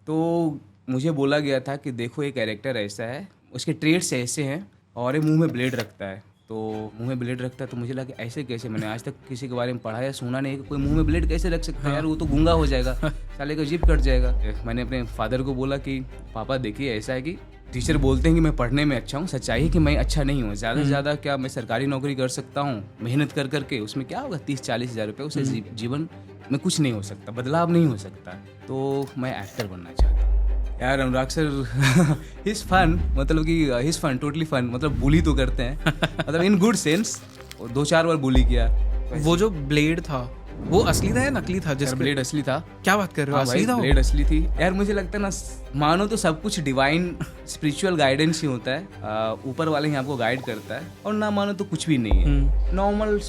तो मुझे बोला गया था कि देखो ये कैरेक्टर ऐसा है, उसके ट्रेड्स ऐसे हैं और ये मुंह में ब्लेड रखता है। तो मुंह में ब्लेड रखता है तो मुझे लगा ऐसे कैसे, मैंने आज तक किसी के बारे में पढ़ा या सुना नहीं कि कोई मुंह में ब्लेड कैसे रख सकता है यार, वो तो गूंगा हो जाएगा, साले का जीभ कट जाएगा। मैंने अपने फादर को बोला कि पापा देखिए ऐसा है कि टीचर बोलते हैं कि मैं पढ़ने में अच्छा हूँ, सच्चाई है कि मैं अच्छा नहीं हूँ। ज़्यादा से ज़्यादा क्या मैं सरकारी नौकरी कर सकता हूँ मेहनत कर करके, उसमें क्या होगा 30-40 हज़ार रुपये, उससे जीवन में कुछ नहीं हो सकता, बदलाव नहीं हो सकता। तो मैं एक्टर बनना चाहता हूँ यार। अनुराग सर हिज फन, मतलब कि हिज फन टोटली फन, मतलब बुली तो करते हैं मतलब इन गुड सेंस, 2-4 बार बुली किया। वो जो ब्लेड था वो असली था या नकली था? जिस ब्लेड असली था। क्या बात कर रहे हो? हाँ असली भाई, था वो? ब्लेड असली थी यार। मुझे लगता है ना, मानो तो सब कुछ डिवाइन स्पिरिचुअल गाइडेंस ही होता है, ऊपर वाले ही आपको गाइड करता है, और ना मानो तो कुछ भी नहीं है। नॉर्मल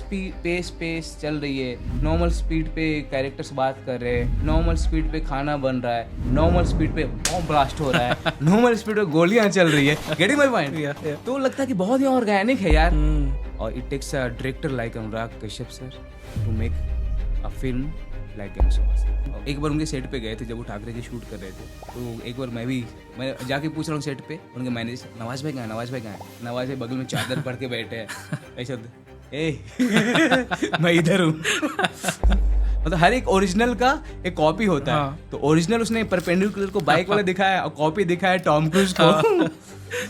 पेस चल रही है, नॉर्मल स्पीड पे कैरेक्टर्स बात कर रहे हैं, नॉर्मल स्पीड पे खाना बन रहा है, नॉर्मल स्पीड पे बॉम्ब ब्लास्ट हो रहा है, नॉर्मल स्पीड पे गोलियां चल रही है, गेटिंग माय पॉइंट। तो लगता है कि बहुत ही ऑर्गेनिक है यार। और it takes a director like Anurag Kashyap sir to make a film like gangs of Wasseypur. एक बार उनके सेट पे गए थे जब वो ठाकरे की शूट कर रहे थे, तो एक बार मैं जाके पूछ रहा हूँ सेट पे, उनके मैनेजर नवाज भाई कहाँ है, नवाज भाई कहाँ है, नवाज भाई बगल में चादर पढ़ के बैठे हैं ऐसे मैं इधर हूँ मतलब हर एक ओरिजिनल का एक कॉपी होता है। तो ओरिजिनल उसने परपेंडिकुलर को बाइक वाला दिखाया और कॉपी दिखाया टॉम क्रूज को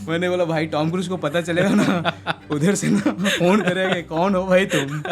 मैंने बोला भाई टॉम क्रूज को पता चलेगा ना उधर से ना फोन करेगा कौन हो भाई तुम।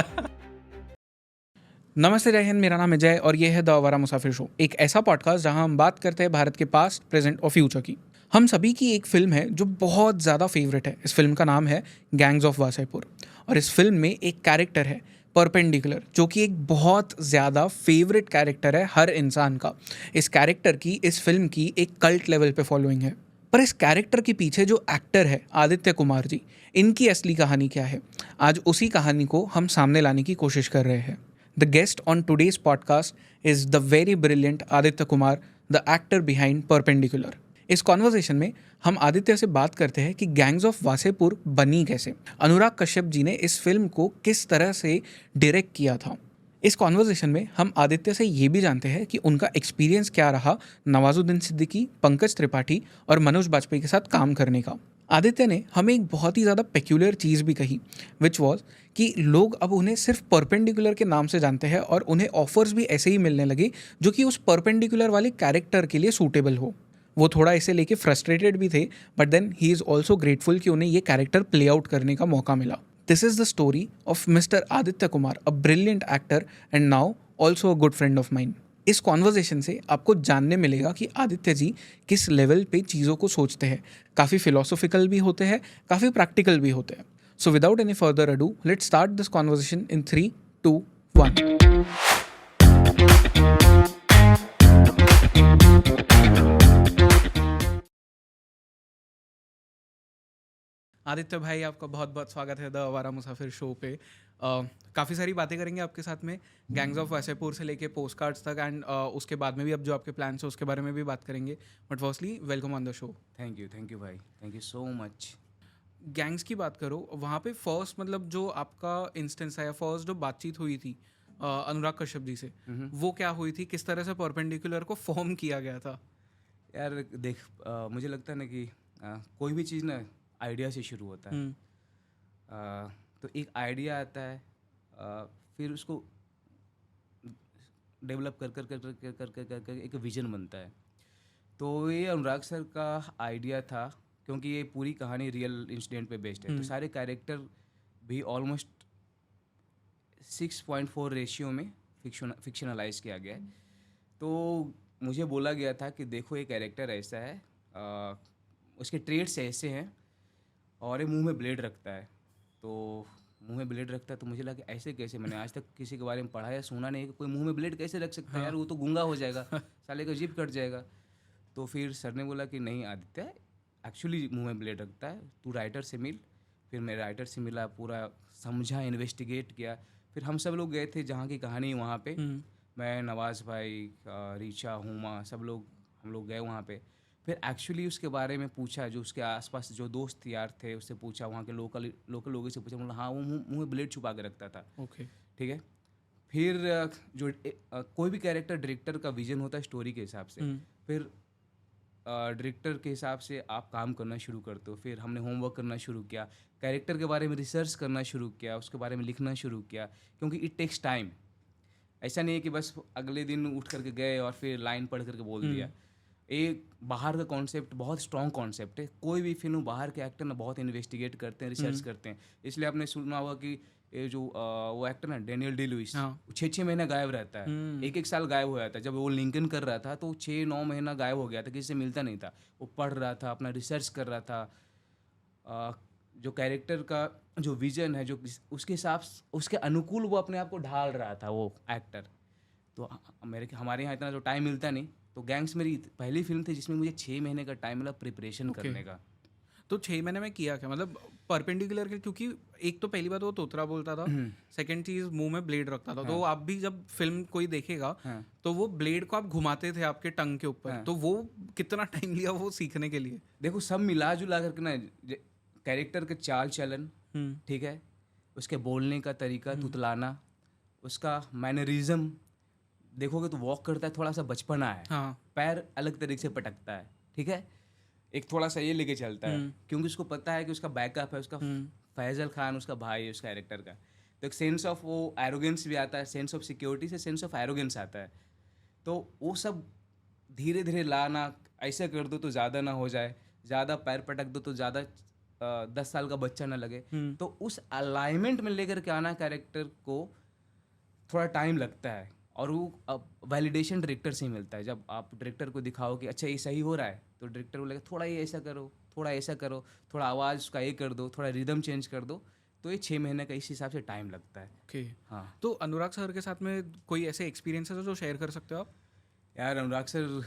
नमस्ते, जय हिंद। मेरा नाम है जय और ये है द आवारा मुसाफिर शो, एक ऐसा पॉडकास्ट जहां हम बात करते हैं भारत के पास्ट, प्रेजेंट और फ्यूचर की। हम सभी की एक फिल्म है जो बहुत ज़्यादा फेवरेट है। इस फिल्म का नाम है गैंग्स ऑफ वासेपुर और इस फिल्म में एक कैरेक्टर है परपेंडिकुलर, जो कि एक बहुत ज़्यादा फेवरेट कैरेक्टर है हर इंसान का। इस कैरेक्टर की, इस फिल्म की एक कल्ट लेवल पे फॉलोइंग है। पर इस कैरेक्टर के पीछे जो एक्टर है आदित्य कुमार जी, इनकी असली कहानी क्या है, आज उसी कहानी को हम सामने लाने की कोशिश कर रहे हैं। The guest on today's podcast is the very brilliant Aditya Kumar, the actor behind Perpendicular. इस कॉन्वर्सेशन में हम आदित्य से बात करते हैं कि गैंग्स ऑफ वासेपुर बनी कैसे, अनुराग कश्यप जी ने इस फिल्म को किस तरह से डायरेक्ट किया था। इस कॉन्वर्सेशन में हम आदित्य से ये भी जानते हैं कि उनका एक्सपीरियंस क्या रहा नवाजुद्दीन सिद्दीकी, पंकज त्रिपाठी और मनोज बाजपेयी के साथ काम करने का। आदित्य ने हमें एक बहुत ही ज़्यादा पेक्यूलर चीज़ भी कही, विच वॉज कि लोग अब उन्हें सिर्फ परपेंडिकुलर के नाम से जानते हैं और उन्हें ऑफर्स भी ऐसे ही मिलने लगे जो कि उस परपेंडिकुलर वाले कैरेक्टर के लिए सूटेबल हो। वो थोड़ा इसे लेके फ्रस्ट्रेटेड भी थे, but then he is also grateful कि उन्हें ये कैरेक्टर प्ले आउट करने का मौका मिला। This is the story of mister Aditya Kumar, a brilliant actor and now also a good friend of mine. इस कॉन्वर्जेशन से आपको जानने मिलेगा कि आदित्य जी किस लेवल पे चीज़ों को सोचते हैं। काफ़ी फिलोसॉफिकल भी होते हैं, काफ़ी प्रैक्टिकल भी होते हैं। So without any further ado, let's start this conversation इन 3, 2, 1। आदित्य भाई, आपका बहुत बहुत स्वागत है द आवारा मुसाफिर शो पे। काफ़ी सारी बातें करेंगे आपके साथ में, गैंग्स ऑफ वासेपुर से लेके पोस्ट कार्ड्स तक, एंड उसके बाद में भी अब जो आपके प्लान्स है उसके बारे में भी बात करेंगे। But firstly welcome on the show. Thank you भाई, thank you so much. Gangs की बात करो, वहाँ पे फर्स्ट मतलब जो आपका इंस्टेंस आया, फर्स्ट जो बातचीत हुई थी अनुराग कश्यप जी से, वो क्या हुई थी? किस तरह से परपेंडिकुलर को फॉर्म किया गया था? यार देख, मुझे लगता है ना कि कोई भी चीज़ ना आइडिया से शुरू होता है। तो एक आइडिया आता है, फिर उसको डेवलप कर कर कर कर कर कर कर कर कर एक विजन बनता है। तो ये अनुराग सर का आइडिया था, क्योंकि ये पूरी कहानी रियल इंसिडेंट पे बेस्ड है। तो सारे कैरेक्टर भी ऑलमोस्ट 6.4 रेशियो में फिक्शनलाइज किया गया है। तो मुझे बोला गया था कि देखो ये कैरेक्टर ऐसा है, उसके ट्रेड्स ऐसे हैं और ये मुंह में ब्लेड रखता है। तो मुंह में ब्लेड रखता है तो मुझे लगा ऐसे कैसे, मैंने आज तक किसी के बारे में पढ़ा या सुना नहीं कि कोई मुंह में ब्लेड कैसे रख सकता है यार, वो तो गूंगा हो जाएगा, साले का जीभ कट जाएगा। तो फिर सर ने बोला कि नहीं आदित्य, एक्चुअली मुंह में ब्लेड रखता है, तू राइटर से मिल। फिर मैं राइटर से मिला, पूरा समझा, इन्वेस्टिगेट किया। फिर हम सब लोग गए थे जहाँ की कहानी वहाँ पे, मैं, नवाज भाई, रीचा, हुमा, सब लोग हम लोग गए वहाँ पे। फिर एक्चुअली उसके बारे में पूछा, जो उसके आसपास जो दोस्त यार थे उससे पूछा, वहाँ के लोकल लोगों से पूछा, मतलब हाँ वो मुंह में ब्लेड छुपा के रखता था। ओके, ठीक है। फिर जो कोई भी कैरेक्टर डायरेक्टर का विजन होता है स्टोरी के हिसाब से, फिर डायरेक्टर के हिसाब से आप काम करना शुरू करते हो। फिर हमने होमवर्क करना शुरू किया, कैरेक्टर के बारे में रिसर्च करना शुरू किया, उसके बारे में लिखना शुरू किया, क्योंकि इट टेक्स टाइम। ऐसा नहीं है कि बस अगले दिन उठ करके गए और फिर लाइन पढ़ करके बोल दिया। एक बाहर का कॉन्सेप्ट बहुत स्ट्रॉन्ग कॉन्सेप्ट है। कोई भी फिल्म बाहर के एक्टर ना बहुत इन्वेस्टिगेट करते हैं, रिसर्च करते हैं। इसलिए आपने सुना होगा कि ये जो वो एक्टर ना डेनियल डी लुइस, हाँ। 6-6 महीना गायब रहता है, 1-1 साल गायब हो जाता है। जब वो लिंकन कर रहा था तो 6-9 महीना गायब हो गया था, किसी से मिलता नहीं था। वो पढ़ रहा था, अपना रिसर्च कर रहा था, जो कैरेक्टर का जो विजन है, जो उसके हिसाब उसके अनुकूल वो अपने आप को ढाल रहा था वो एक्टर। तो हमारे यहाँ इतना जो टाइम मिलता नहीं, तो गैंग्स मेरी पहली फिल्म थी जिसमें मुझे 6 महीने का टाइम मिला प्रिपरेशन करने का। तो 6 महीने में किया क्या, मतलब परपेंडिकुलर के? क्योंकि एक तो पहली बात वो तोतरा बोलता था, सेकंड चीज मुंह में ब्लेड रखता था। तो आप भी जब फिल्म कोई देखेगा तो वो ब्लेड को आप घुमाते थे आपके टंग के ऊपर, तो वो कितना टाइम लिया वो सीखने के लिए? देखो, सब मिला जुला करके ना, कैरेक्टर के चाल चलन, ठीक है, उसके बोलने का तरीका, तुतलाना, उसका मैनरिज्म देखोगे तो वॉक करता है थोड़ा सा बचपना है, पैर अलग तरीके से पटकता है, ठीक है, एक थोड़ा सा ये लेके चलता है, क्योंकि उसको पता है कि उसका बैकअप है, उसका फैजल खान उसका भाई है, उसका कैरेक्टर का। तो एक सेंस ऑफ वो एरोगेंस भी आता है, सेंस ऑफ सिक्योरिटी से सेंस ऑफ एरोगेंस आता है। तो वो सब धीरे धीरे लाना, ऐसे कर दो तो ज़्यादा ना हो जाए, ज़्यादा पैर पटक दो तो ज़्यादा 10 साल का बच्चा ना लगे। तो उस अलाइनमेंट में लेकर के आना कैरेक्टर को थोड़ा टाइम लगता है, और वो वैलिडेशन डायरेक्टर से ही मिलता है। जब आप डायरेक्टर को दिखाओ कि अच्छा ये सही हो रहा है, तो डायरेक्टर बोलेगा थोड़ा ये ऐसा करो, थोड़ा ऐसा करो, थोड़ा आवाज़ उसका ये कर दो, थोड़ा रिदम चेंज कर दो। तो ये 6 महीने का इस हिसाब से टाइम लगता है। ओके। हाँ, तो अनुराग सर के साथ में कोई ऐसे एक्सपीरियंसेस है जो शेयर कर सकते हो आप? यार अनुराग सर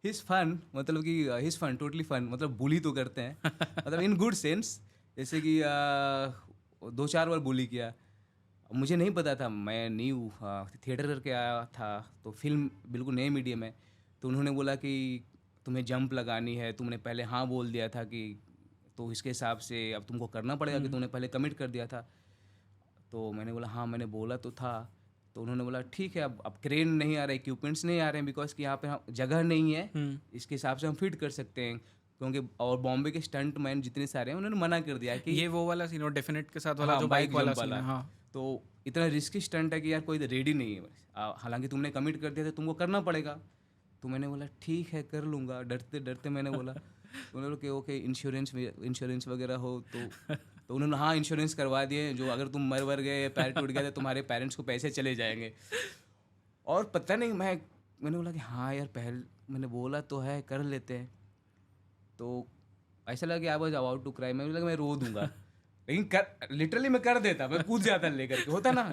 हिज फन, मतलब कि हिज फन टोटली फन, मतलब बुली तो करते हैं मतलब इन गुड सेंस। जैसे कि 2-4 बार बुली किया। मुझे नहीं पता था, मैं न्यू थिएटर करके आया था, तो फिल्म बिल्कुल नए मीडियम है। तो उन्होंने बोला कि तुम्हें जंप लगानी है, तुमने पहले हाँ बोल दिया था कि, तो इसके हिसाब से अब तुमको करना पड़ेगा कि तुमने पहले कमिट कर दिया था। तो मैंने बोला हाँ मैंने बोला तो था। तो उन्होंने बोला ठीक है, अब क्रेन नहीं आ रहे, इक्विपमेंट्स नहीं आ रहे हैं, बिकॉज कि यहाँ पे जगह नहीं है, इसके हिसाब से हम फिट कर सकते हैं, क्योंकि और बॉम्बे के स्टंट मैन जितने सारे हैं उन्होंने मना कर दिया कि ये वो वाला सीन और डेफिनेट के साथ वाला, जो बाइक वाला सीन है। हाँ, तो इतना रिस्की स्टंट है कि यार कोई रेडी नहीं है, हालांकि तुमने कमिट कर दिया था, तुमको करना पड़ेगा। तो मैंने बोला ठीक है कर लूँगा, डरते डरते मैंने बोला। तो उन्होंने बोला कि ओके इंश्योरेंस वगैरह हो तो उन्होंने हाँ इंश्योरेंस करवा दिए, जो अगर तुम मर वर गए, पैर टूट गया तो तुम्हारे पेरेंट्स को पैसे चले जाएंगे। और पता नहीं मैंने बोला कि हाँ यार मैंने बोला तो है, कर लेते हैं। तो ऐसा लगा कि I was about to cry, मैंने लगा मैं रो दूंगा, लेकिन लिटरली मैं कर देता, मैं कूद जाता लेकर के, होता ना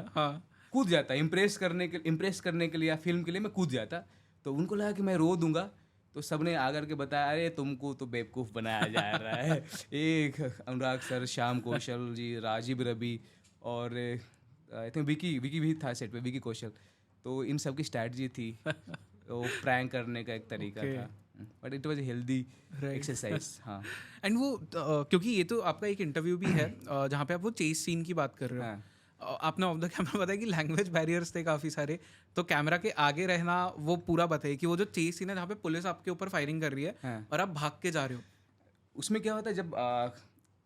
कूद जाता, इम्प्रेस करने के लिए या फिल्म के लिए मैं कूद जाता। तो उनको लगा कि मैं रो दूंगा, तो सबने आकर के बताया अरे तुमको तो बेवकूफ़ बनाया जा रहा है। एक अनुराग सर, श्याम कौशल जी, राजीव रवि और आई थिंक विकी भी था सेट पे, विकी कौशल। तो इन सब की स्ट्रैटेजी थी, वो प्रैंक करने का एक तरीका था, but it was healthy exercise. हाँ, एंड वो क्योंकि ये तो आपका एक इंटरव्यू भी है जहाँ पे आप वो चेस सीन की बात कर रहे हो। आपने ऑफ द कैमरा बताया कि लैंग्वेज बैरियर्स थे काफ़ी सारे, तो कैमरा के आगे रहना वो पूरा बताइए कि वो जो चेस सीन है जहाँ पे पुलिस आपके ऊपर फायरिंग कर रही है और आप भाग के जा रहे हो, उसमें क्या होता है जब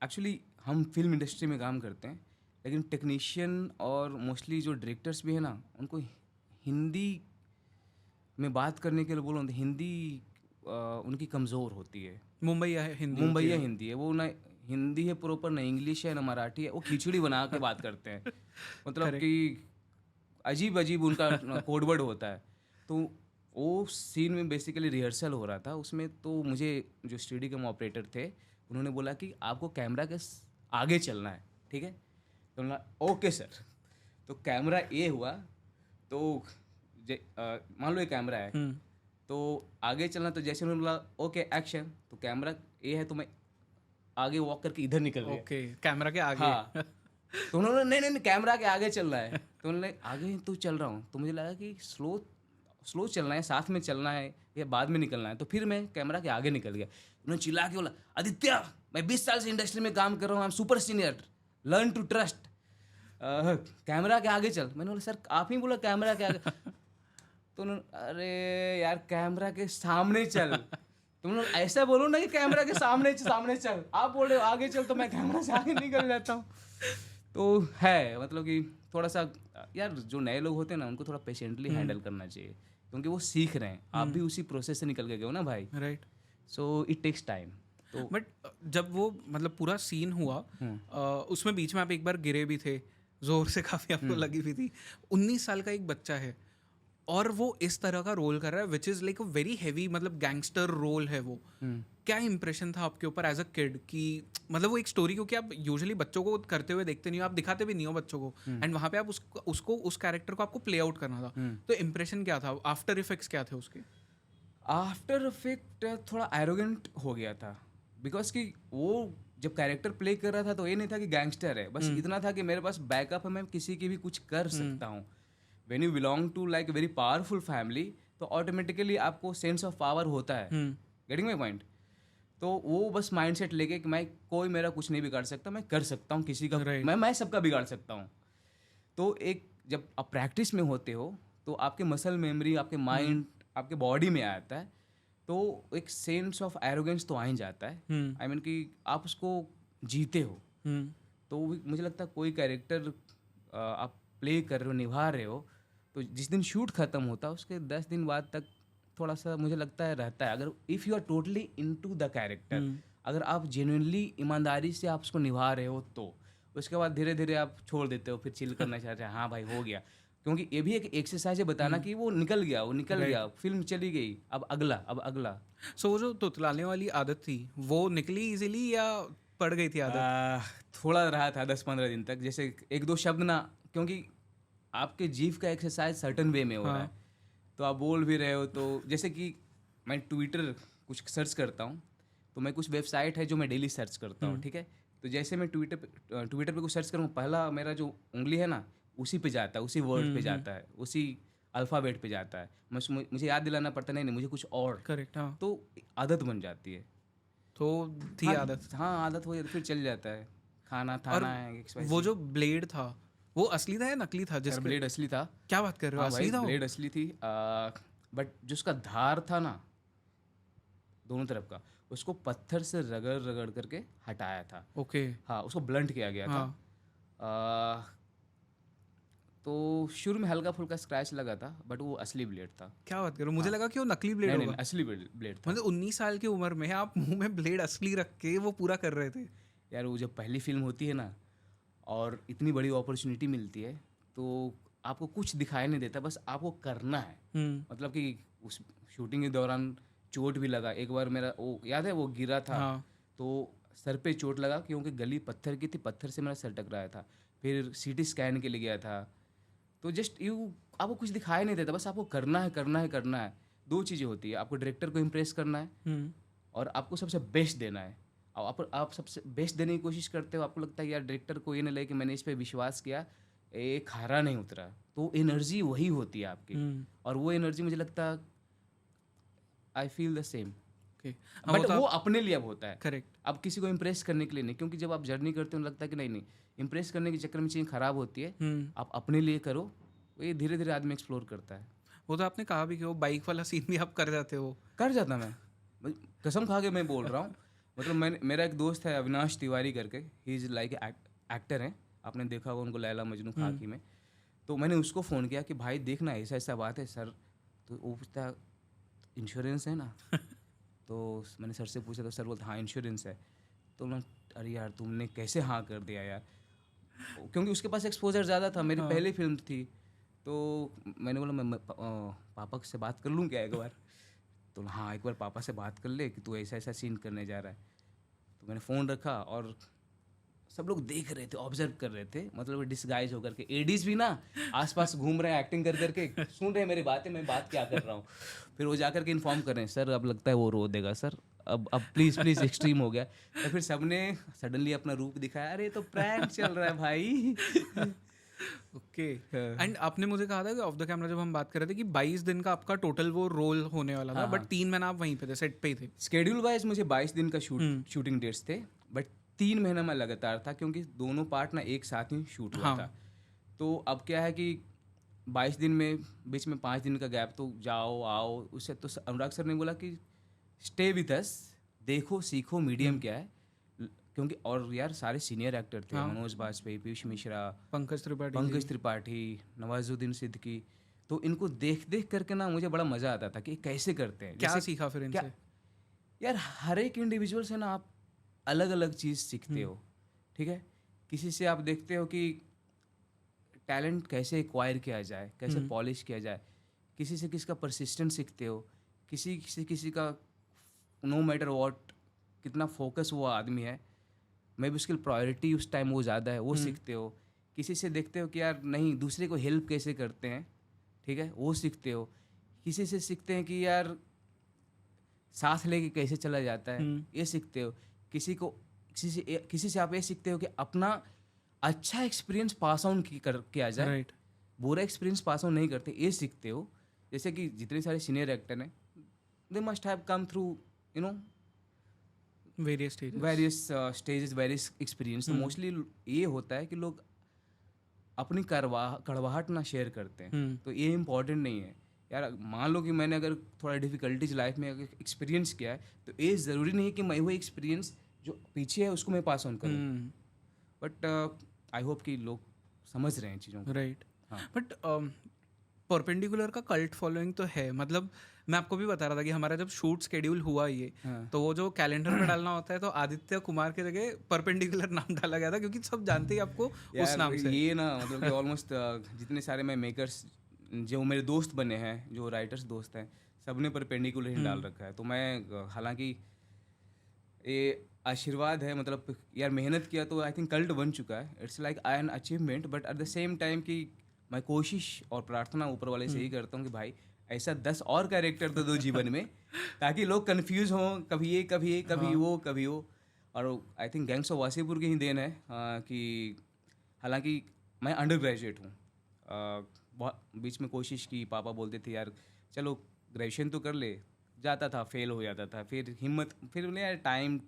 एक्चुअली हम फिल्म इंडस्ट्री में काम करते हैं, लेकिन टेक्नीशियन और मोस्टली जो डायरेक्टर्स भी है ना, उनको हिंदी में बात करने के लिए बोलो, हिंदी उनकी कमज़ोर होती है। मुंबईया हिंदी है, वो ना हिंदी है प्रॉपर, ना इंग्लिश है ना मराठी है, वो खिचड़ी बना के बात करते हैं, मतलब कि अजीब उनका कोडवर्ड होता है। तो वो सीन में बेसिकली रिहर्सल हो रहा था, उसमें तो मुझे जो स्टूडियो के ऑपरेटर थे उन्होंने बोला कि आपको कैमरा के आगे चलना है, ठीक है। तो बोला ओके सर। तो कैमरा ये हुआ, तो मान लो ये कैमरा है, तो आगे चलना, तो जैसे उन्होंने बोला ओके एक्शन, तो कैमरा ये है, तो मैं आगे वॉक करके इधर निकल गया। ओके, कैमरा के आगे। हाँ। तो उन्होंने नहीं कैमरा के आगे चल रहा है, तो उन्होंने आगे तो चल रहा हूँ, तो मुझे लगा कि स्लो चलना है, साथ में चलना है या बाद में निकलना है, तो फिर मैं कैमरा के आगे निकल गया। उन्होंने चिल्ला के बोला आदित्य मैं 20 साल से इंडस्ट्री में काम कर रहा हूँ, I am super senior, learn to trust, camera के आगे चल। मैंने बोला सर आप ही बोला कैमरा के आगे। तो उन्होंने अरे यार कैमरा के सामने चल, तुम लोग ऐसा बोलो ना कि कैमरा के सामने सामने चल, आप बोल रहे हो आगे चल तो मैं कैमरा से आगे निकल जाता हूँ। तो है मतलब कि थोड़ा सा यार जो नए लोग होते हैं ना उनको थोड़ा पेशेंटली हैंडल करना चाहिए, क्योंकि वो सीख रहे हैं, आप भी उसी प्रोसेस से निकल के गए हो ना भाई, right. So it takes time. तो बट जब वो मतलब पूरा सीन हुआ, उसमें बीच में आप एक बार गिरे भी थे, जोर से काफ़ी आपको लगी भी थी। 19 साल का एक बच्चा है और वो इस तरह का रोल कर रहा है which is like a very heavy, मतलब गैंगस्टर रोल है वो। क्या इंप्रेशन था आपके ऊपर एज अ किड कि मतलब वो एक स्टोरी, क्योंकि आप यूजुअली बच्चों को करते हुए देखते नहीं हो, आप दिखाते भी नहीं हो बच्चों को, एंड वहाँ पे आप उसको उस कैरेक्टर को आपको प्ले आउट करना था, तो इंप्रेशन क्या था, आफ्टर इफेक्ट्स क्या थे उसके? आफ्टर इफेक्ट थोड़ा एरोगेंट हो गया था, बिकॉज कि वो जब कैरेक्टर प्ले कर रहा था तो ये नहीं था कि गैंगस्टर है, बस इतना था कि मेरे पास बैकअप है, मैं किसी की भी कुछ कर सकता हूँ। When you belong to like very powerful family तो ऑटोमेटिकली आपको सेंस ऑफ पावर होता है, गेटिंग माई पॉइंट। तो वो बस माइंडसेट लेके कि मैं कोई मेरा कुछ नहीं बिगाड़ सकता, मैं कर सकता हूँ किसी का, मैं सबका बिगाड़ सकता हूँ। तो एक जब आप प्रैक्टिस में होते हो तो आपके मसल मेमोरी, आपके माइंड, आपके बॉडी में आता है, तो एक सेंस ऑफ एरोगेंस तो आ ही जाता है। आई मीन कि आप उसको जीते हो। तो मुझे लगता है कोई कैरेक्टर आप प्ले कर रहे हो, निभा रहे हो, तो जिस दिन शूट खत्म होता है उसके 10 दिन बाद तक थोड़ा सा मुझे लगता है रहता है, अगर if you are totally into the character, अगर आप जेन्युइनली ईमानदारी से आप उसको निभा रहे हो, तो उसके बाद धीरे धीरे आप छोड़ देते हो, फिर चिल करना चाहते हैं, हाँ भाई हो गया, क्योंकि ये भी एक एक्सरसाइज है बताना कि वो निकल गया, फिल्म चली गई, अब अगला। सो वो जो तुतलाने वाली आदत थी वो निकली इजीली या पड़ गई थी आदत? थोड़ा रहा था 10-15 दिन तक, जैसे एक दो शब्द ना, क्योंकि आपके जीव का एक्सरसाइज सर्टन वे में हो रहा है, तो आप बोल भी रहे हो, तो जैसे कि मैं ट्विटर कुछ सर्च करता हूँ, तो मैं कुछ वेबसाइट है जो मैं डेली सर्च करता हूँ, ठीक है, तो जैसे मैं ट्विटर पे कुछ सर्च करूँ, पहला मेरा जो उंगली है ना उसी पे जाता है, उसी वर्ड पे जाता है, उसी अल्फ़ाबेट पे जाता है, मुझे याद दिलाना पड़ता नहीं मुझे कुछ और, करेक्ट, हाँ। तो आदत बन जाती है। तो थी हाँ, आदत। हाँ आदत हो जाती, फिर चल जाता है, खाना और थाना है वो जो ब्लेड था वो असली था या नकली था? यार ब्लेड असली था। क्या बात कर रहे हो, हाँ भाई असली था वो? ब्लेड असली थी, बट जो उसका धार था ना दोनों तरफ का, उसको पत्थर से रगड़ रगड़ करके हटाया था। ओके। हाँ उसको ब्लंट किया गया था। तो शुरू में हल्का फुल्का स्क्रैच लगा था, बट वो असली ब्लेड था। क्या बात कर रहे हो, मुझे लगा कि वो नकली ब्लेड नहीं होगा। असली ब्लेड था। मतलब 19 साल की उम्र में आप मुंह में ब्लेड असली रख के वो पूरा कर रहे थे? यार वो जब पहली फिल्म होती है ना और इतनी बड़ी अपॉर्चुनिटी मिलती है, तो आपको कुछ दिखाई नहीं देता, बस आपको करना है। मतलब कि उस शूटिंग के दौरान चोट भी लगा एक बार, मेरा वो याद है, वो गिरा था। तो सर पे चोट लगा क्योंकि गली पत्थर की थी, पत्थर से मेरा सर टकराया था। फिर सीटी स्कैन के लिए गया था। तो जस्ट आपको कुछ दिखाई नहीं देता, बस आपको करना है। दो चीज़ें होती है, आपको डायरेक्टर को इम्प्रेस करना है और आपको सबसे बेस्ट देना है। और आप सबसे बेस्ट देने की कोशिश करते हो, आपको लगता है यार डायरेक्टर को ये ना लगे कि मैंने इस पर विश्वास किया, ये खारा नहीं उतरा, तो एनर्जी वही होती है आपकी। और वो एनर्जी मुझे लगता है I feel the same. But वो अपने लिए अब होता है, करेक्ट। अब किसी को इम्प्रेस करने के लिए नहीं, क्योंकि जब आप जर्नी करते हो लगता है कि नहीं इम्प्रेस करने के चक्कर में चीज़ें खराब होती है। आप अपने लिए करो, ये धीरे धीरे आदमी एक्सप्लोर करता है। वो तो आपने कहा भी कि वो बाइक वाला सीन भी आप कर जाते हो। कर जाता मैं कसम खा के मैं बोल रहा हूँ। मतलब मेरा एक दोस्त है अविनाश तिवारी करके, ही इज़ लाइक एक्टर हैं, आपने देखा होगा उनको लैला मजनू खाकी में। तो मैंने उसको फ़ोन किया कि भाई देखना ऐसा बात है सर। तो वो पूछता इंश्योरेंस है ना? तो मैंने सर से पूछा तो सर बोलता हाँ इंश्योरेंस है। तो मैं अरे यार तुमने कैसे हाँ कर दिया यार, क्योंकि उसके पास एक्सपोजर ज़्यादा था, मेरी पहली फिल्म थी। तो मैंने बोला मैं पापा से बात कर लूँ क्या एक बार? तो हाँ एक बार पापा से बात कर ले कि तू ऐसा सीन करने जा रहा है। तो मैंने फ़ोन रखा और सब लोग देख रहे थे, ऑब्जर्व कर रहे थे, मतलब डिस्गाइज होकर के, एडीज भी ना आसपास घूम रहे हैं एक्टिंग कर करके, सुन रहे हैं मेरी बातें, मैं बात क्या कर रहा हूँ। फिर वो जाकर के इन्फॉर्म कर रहे हैं सर अब लगता है वो रो देगा सर, अब प्लीज़ एक्सट्रीम हो गया। तो फिर सबने सडनली अपना रूप दिखाया, अरे तो प्रैंक चल रहा है भाई। ओके। एंड आपने मुझे कहा था कि ऑफ द कैमरा जब हम बात कर रहे थे कि 22 दिन का आपका टोटल वो रोल होने वाला था, बट 3 महीना आप वहीं पे थे, सेट पे ही थे। स्केड्यूल वाइज मुझे 22 दिन का शूटिंग डेट्स थे, बट 3 महीना मैं लगातार था, क्योंकि दोनों पार्ट ना एक साथ ही शूट हुआ था। तो अब क्या है कि 22 दिन में बीच में 5 दिन का गैप, तो जाओ आओ, उससे तो अनुराग सर ने बोला कि स्टे विथ अस, देखो सीखो मीडियम क्या है। क्योंकि और यार सारे सीनियर एक्टर थे, मनोज बाजपेयी, पीयूष मिश्रा, पंकज त्रिपाठी, नवाजुद्दीन सिद्दीकी। तो इनको देख देख करके ना मुझे बड़ा मज़ा आता था कि कैसे करते हैं। क्या सीखा फिर इनसे? यार हर एक इंडिविजुअल से ना आप अलग अलग चीज़ सीखते हो, ठीक है। किसी से आप देखते हो कि टैलेंट कैसे एक्वायर किया जाए, कैसे पॉलिश किया जाए। किसी से किसका परसिस्टेंस सीखते हो, किसी का नो मैटर व्हाट कितना फोकस वो आदमी है, मे बी उसकी प्रायोरिटी उस टाइम वो ज़्यादा है, वो सीखते हो। किसी से देखते हो कि यार नहीं दूसरे को हेल्प कैसे करते हैं, ठीक है, वो सीखते हो। किसी से सीखते हैं कि यार साथ लेके कैसे चला जाता है, ये सीखते हो। किसी से आप ये सीखते हो कि अपना अच्छा एक्सपीरियंस पास ऑन किया जाए, राइट। बुरा एक्सपीरियंस पास ऑन नहीं करते, ये सीखते हो। जैसे कि जितने सारे सीनियर एक्टर हैं, they must have come through you know various stages, various experience. तो मोस्टली ये होता है कि लोग अपनी कड़वाहट ना शेयर करते हैं। तो ये इम्पॉर्टेंट नहीं है यार। मान लो कि मैंने अगर थोड़ा डिफिकल्टीज लाइफ में अगर एक्सपीरियंस किया है, तो ये ज़रूरी नहीं है कि मैं वो एक्सपीरियंस जो पीछे है उसको मैं पास ऑन करूँ। बट आई होप कि लोग समझ रहे हैं चीज़ों को। राइट। बट परपेंडिकुलर का कल्ट फॉलोइंग तो है। मतलब मैं आपको भी बता रहा था कि हमारा जब शूट स्केड्यूल हुआ ये, तो वो जो कैलेंडर में डालना होता है तो आदित्य कुमार की जगह परपेंडिकुलर नाम डाला गया था, क्योंकि सब जानते हैं आपको उस नाम से। ये ना मतलब कि ऑलमोस्ट जितने सारे मैं मेकर्स जो मेरे दोस्त बने हैं, जो राइटर्स दोस्त हैं, सबने परपेंडिकुलर ही डाल रखा है। तो मैं हालांकि ये आशीर्वाद है, मतलब यार मेहनत किया तो आई थिंक कल्ट बन चुका है। It's like I an achievement, but at the same time कि मैं कोशिश और प्रार्थना ऊपर वाले से ही करता हूँ कि भाई ऐसा 10 और कैरेक्टर तो दो जीवन में, ताकि लोग कंफ्यूज हों, कभी ये कभी ये कभी वो कभी वो। और I think gangs of Wasseypur की ही देन है कि हालांकि मैं अंडर ग्रेजुएट हूँ, बहुत बीच में कोशिश की, पापा बोलते थे यार चलो ग्रेजुएशन तो कर ले, जाता था फेल हो जाता था, फिर हिम्मत, फिर बोले यार टाइम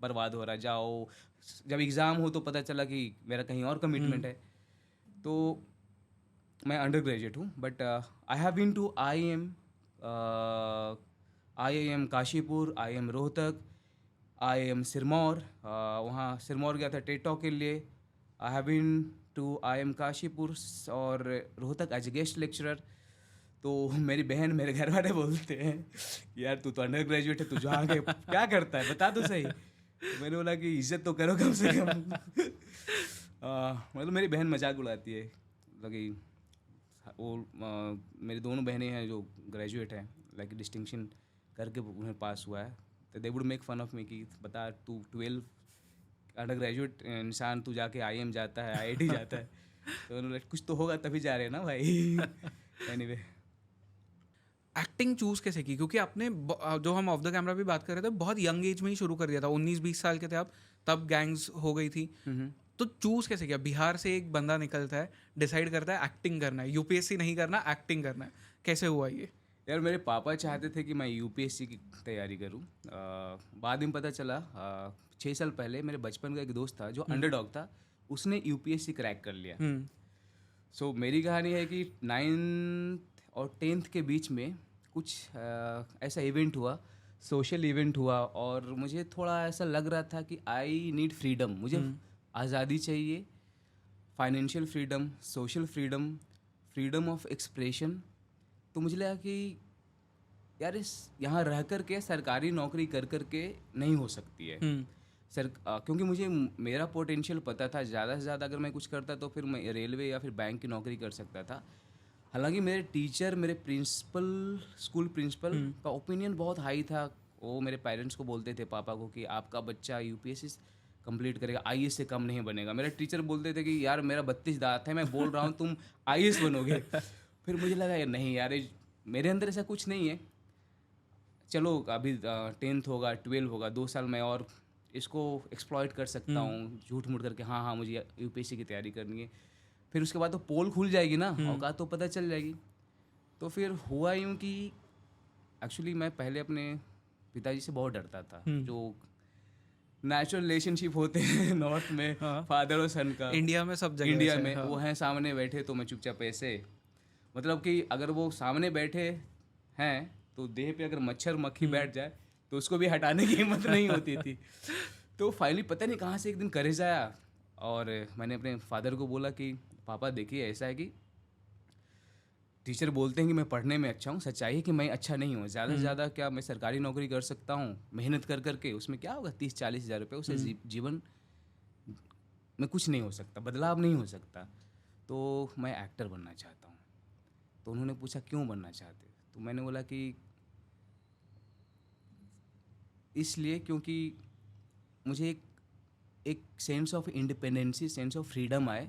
बर्बाद हो रहा, जाओ जब एग्ज़ाम हो तो पता चला कि मेरा कहीं और कमिटमेंट है। तो मैं अंडर ग्रेजुएट हूँ, but I have been to IIM Kashipur, IIM Rohtak, IIM Sirmaur. वहाँ सिरमौर गया था टेट टॉक के लिए। I have been to IIM Kashipur और Rohtak as a guest lecturer. तो मेरी बहन, मेरे घर वाले बोलते हैं कि यार तू तो अंडर ग्रेजुएट है, तू जो आगे क्या करता है बता तो सही। तो मैंने बोला कि इज्जत तो करो कम से कम। मतलब मेरी बहन मजाक उड़ाती है, मतलब कि वो मेरी दोनों बहनें हैं जो ग्रेजुएट हैं, लाइक डिस्टिंक्शन करके उन्हें पास हुआ है। तो they would make fun of me कि बता तू 12 अंडर ग्रेजुएट इंसान, तू जाके IIM जाता है, IIT जाता है। तो उन्होंने कुछ तो होगा तभी जा रहे हैं ना भाई। एनीवे, एक्टिंग चूज कैसे की? क्योंकि आपने जो हम ऑफ द कैमरा भी बात कर रहे थे, बहुत यंग एज में ही शुरू कर दिया था, 19-20 साल के थे आप तब, गैंग्स हो गई थी। तो चूज कैसे किया? बिहार से एक बंदा निकलता है, डिसाइड करता है एक्टिंग करना है, UPSC नहीं करना, एक्टिंग करना है, कैसे हुआ ये? यार मेरे पापा चाहते थे कि मैं UPSC की तैयारी करूं। बाद में पता चला 6 साल पहले मेरे बचपन का एक दोस्त था जो अंडरडॉग था, उसने UPSC क्रैक कर लिया। सो मेरी कहानी है कि 9th और 10th के बीच में कुछ ऐसा इवेंट हुआ, सोशल इवेंट हुआ, और मुझे थोड़ा ऐसा लग रहा था कि आई नीड फ्रीडम, मुझे आज़ादी चाहिए, financial freedom, social freedom, freedom of expression. तो मुझे लगा कि यार इस यहाँ रह कर के सरकारी नौकरी कर कर के नहीं हो सकती है सर, क्योंकि मुझे मेरा पोटेंशियल पता था, ज़्यादा से ज़्यादा अगर मैं कुछ करता तो फिर मैं रेलवे या फिर बैंक की नौकरी कर सकता था। हालांकि मेरे टीचर, मेरे प्रिंसिपल, स्कूल प्रिंसिपल का ओपिनियन बहुत हाई था। वो मेरे पेरेंट्स को बोलते थे, पापा को, कि आपका बच्चा UPSC कंप्लीट करेगा, IAS से कम नहीं बनेगा। मेरे टीचर बोलते थे कि यार मेरा 32 दांत है, मैं बोल रहा हूँ तुम IAS बनोगे। फिर मुझे लगा यार नहीं यार, मेरे अंदर ऐसा कुछ नहीं है, चलो अभी 10th होगा, 12 होगा, 2 साल मैं और इसको एक्सप्लॉइट कर सकता हूँ झूठ मूठ करके। हाँ मुझे UPSC की तैयारी करनी है, फिर उसके बाद तो पोल खुल जाएगी ना, औकात तो पता चल जाएगी। तो फिर हुआ यूँ कि एक्चुअली मैं पहले अपने पिताजी से बहुत डरता था। जो नेचुरल रिलेशनशिप होते हैं नॉर्थ में, फादर और सन का, इंडिया में सब जगह इंडिया में वो हैं सामने बैठे तो मैं चुपचाप ऐसे, मतलब कि अगर वो सामने बैठे हैं तो देह पे अगर मच्छर मक्खी बैठ जाए तो उसको भी हटाने की हिम्मत नहीं होती थी। तो फाइनली पता नहीं कहाँ से एक दिन करेज आया और मैंने अपने फादर को बोला कि पापा देखिए ऐसा है कि टीचर बोलते हैं कि मैं पढ़ने में अच्छा हूँ, सच्चाई है कि मैं अच्छा नहीं हूँ। ज़्यादा से ज़्यादा क्या मैं सरकारी नौकरी कर सकता हूँ मेहनत कर करके, उसमें क्या होगा 30-40 हज़ार रुपये, उससे जीवन में कुछ नहीं हो सकता, बदलाव नहीं हो सकता। तो मैं एक्टर बनना चाहता हूँ। तो उन्होंने पूछा क्यों बनना चाहते, तो मैंने बोला कि इसलिए क्योंकि मुझे एक sense of independency, sense of freedom आए।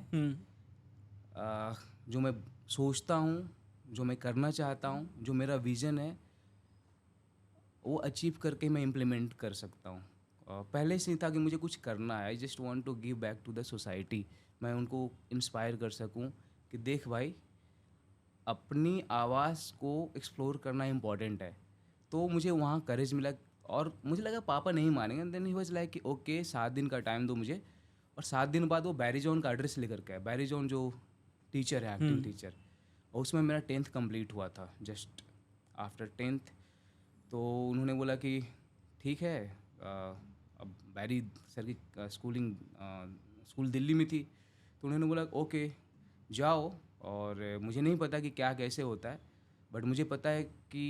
जो मैं सोचता हूँ, जो मैं करना चाहता हूँ, जो मेरा विज़न है, वो अचीव करके मैं इम्प्लीमेंट कर सकता हूँ। पहले से ही था कि मुझे कुछ करना है। I just want to give back to the society. मैं उनको इंस्पायर कर सकूँ कि देख भाई, अपनी आवाज़ को एक्सप्लोर करना इम्पॉर्टेंट है। तो मुझे वहाँ करेज मिला और मुझे लगा पापा नहीं मानेंगे। देन ही वाज लाइक कि ओके 7 दिन का टाइम दो मुझे। और 7 दिन बाद वो बैरी जॉन का एड्रेस लेकर के आए। बैरी जॉन जो टीचर है, एक्टिंग टीचर, और उसमें मेरा 10th कंप्लीट हुआ था जस्ट आफ्टर 10th। तो उन्होंने बोला कि ठीक है, अब बैरी सर की स्कूल दिल्ली में थी, तो उन्होंने बोला ओके जाओ। और मुझे नहीं पता कि क्या कैसे होता है, बट मुझे पता है कि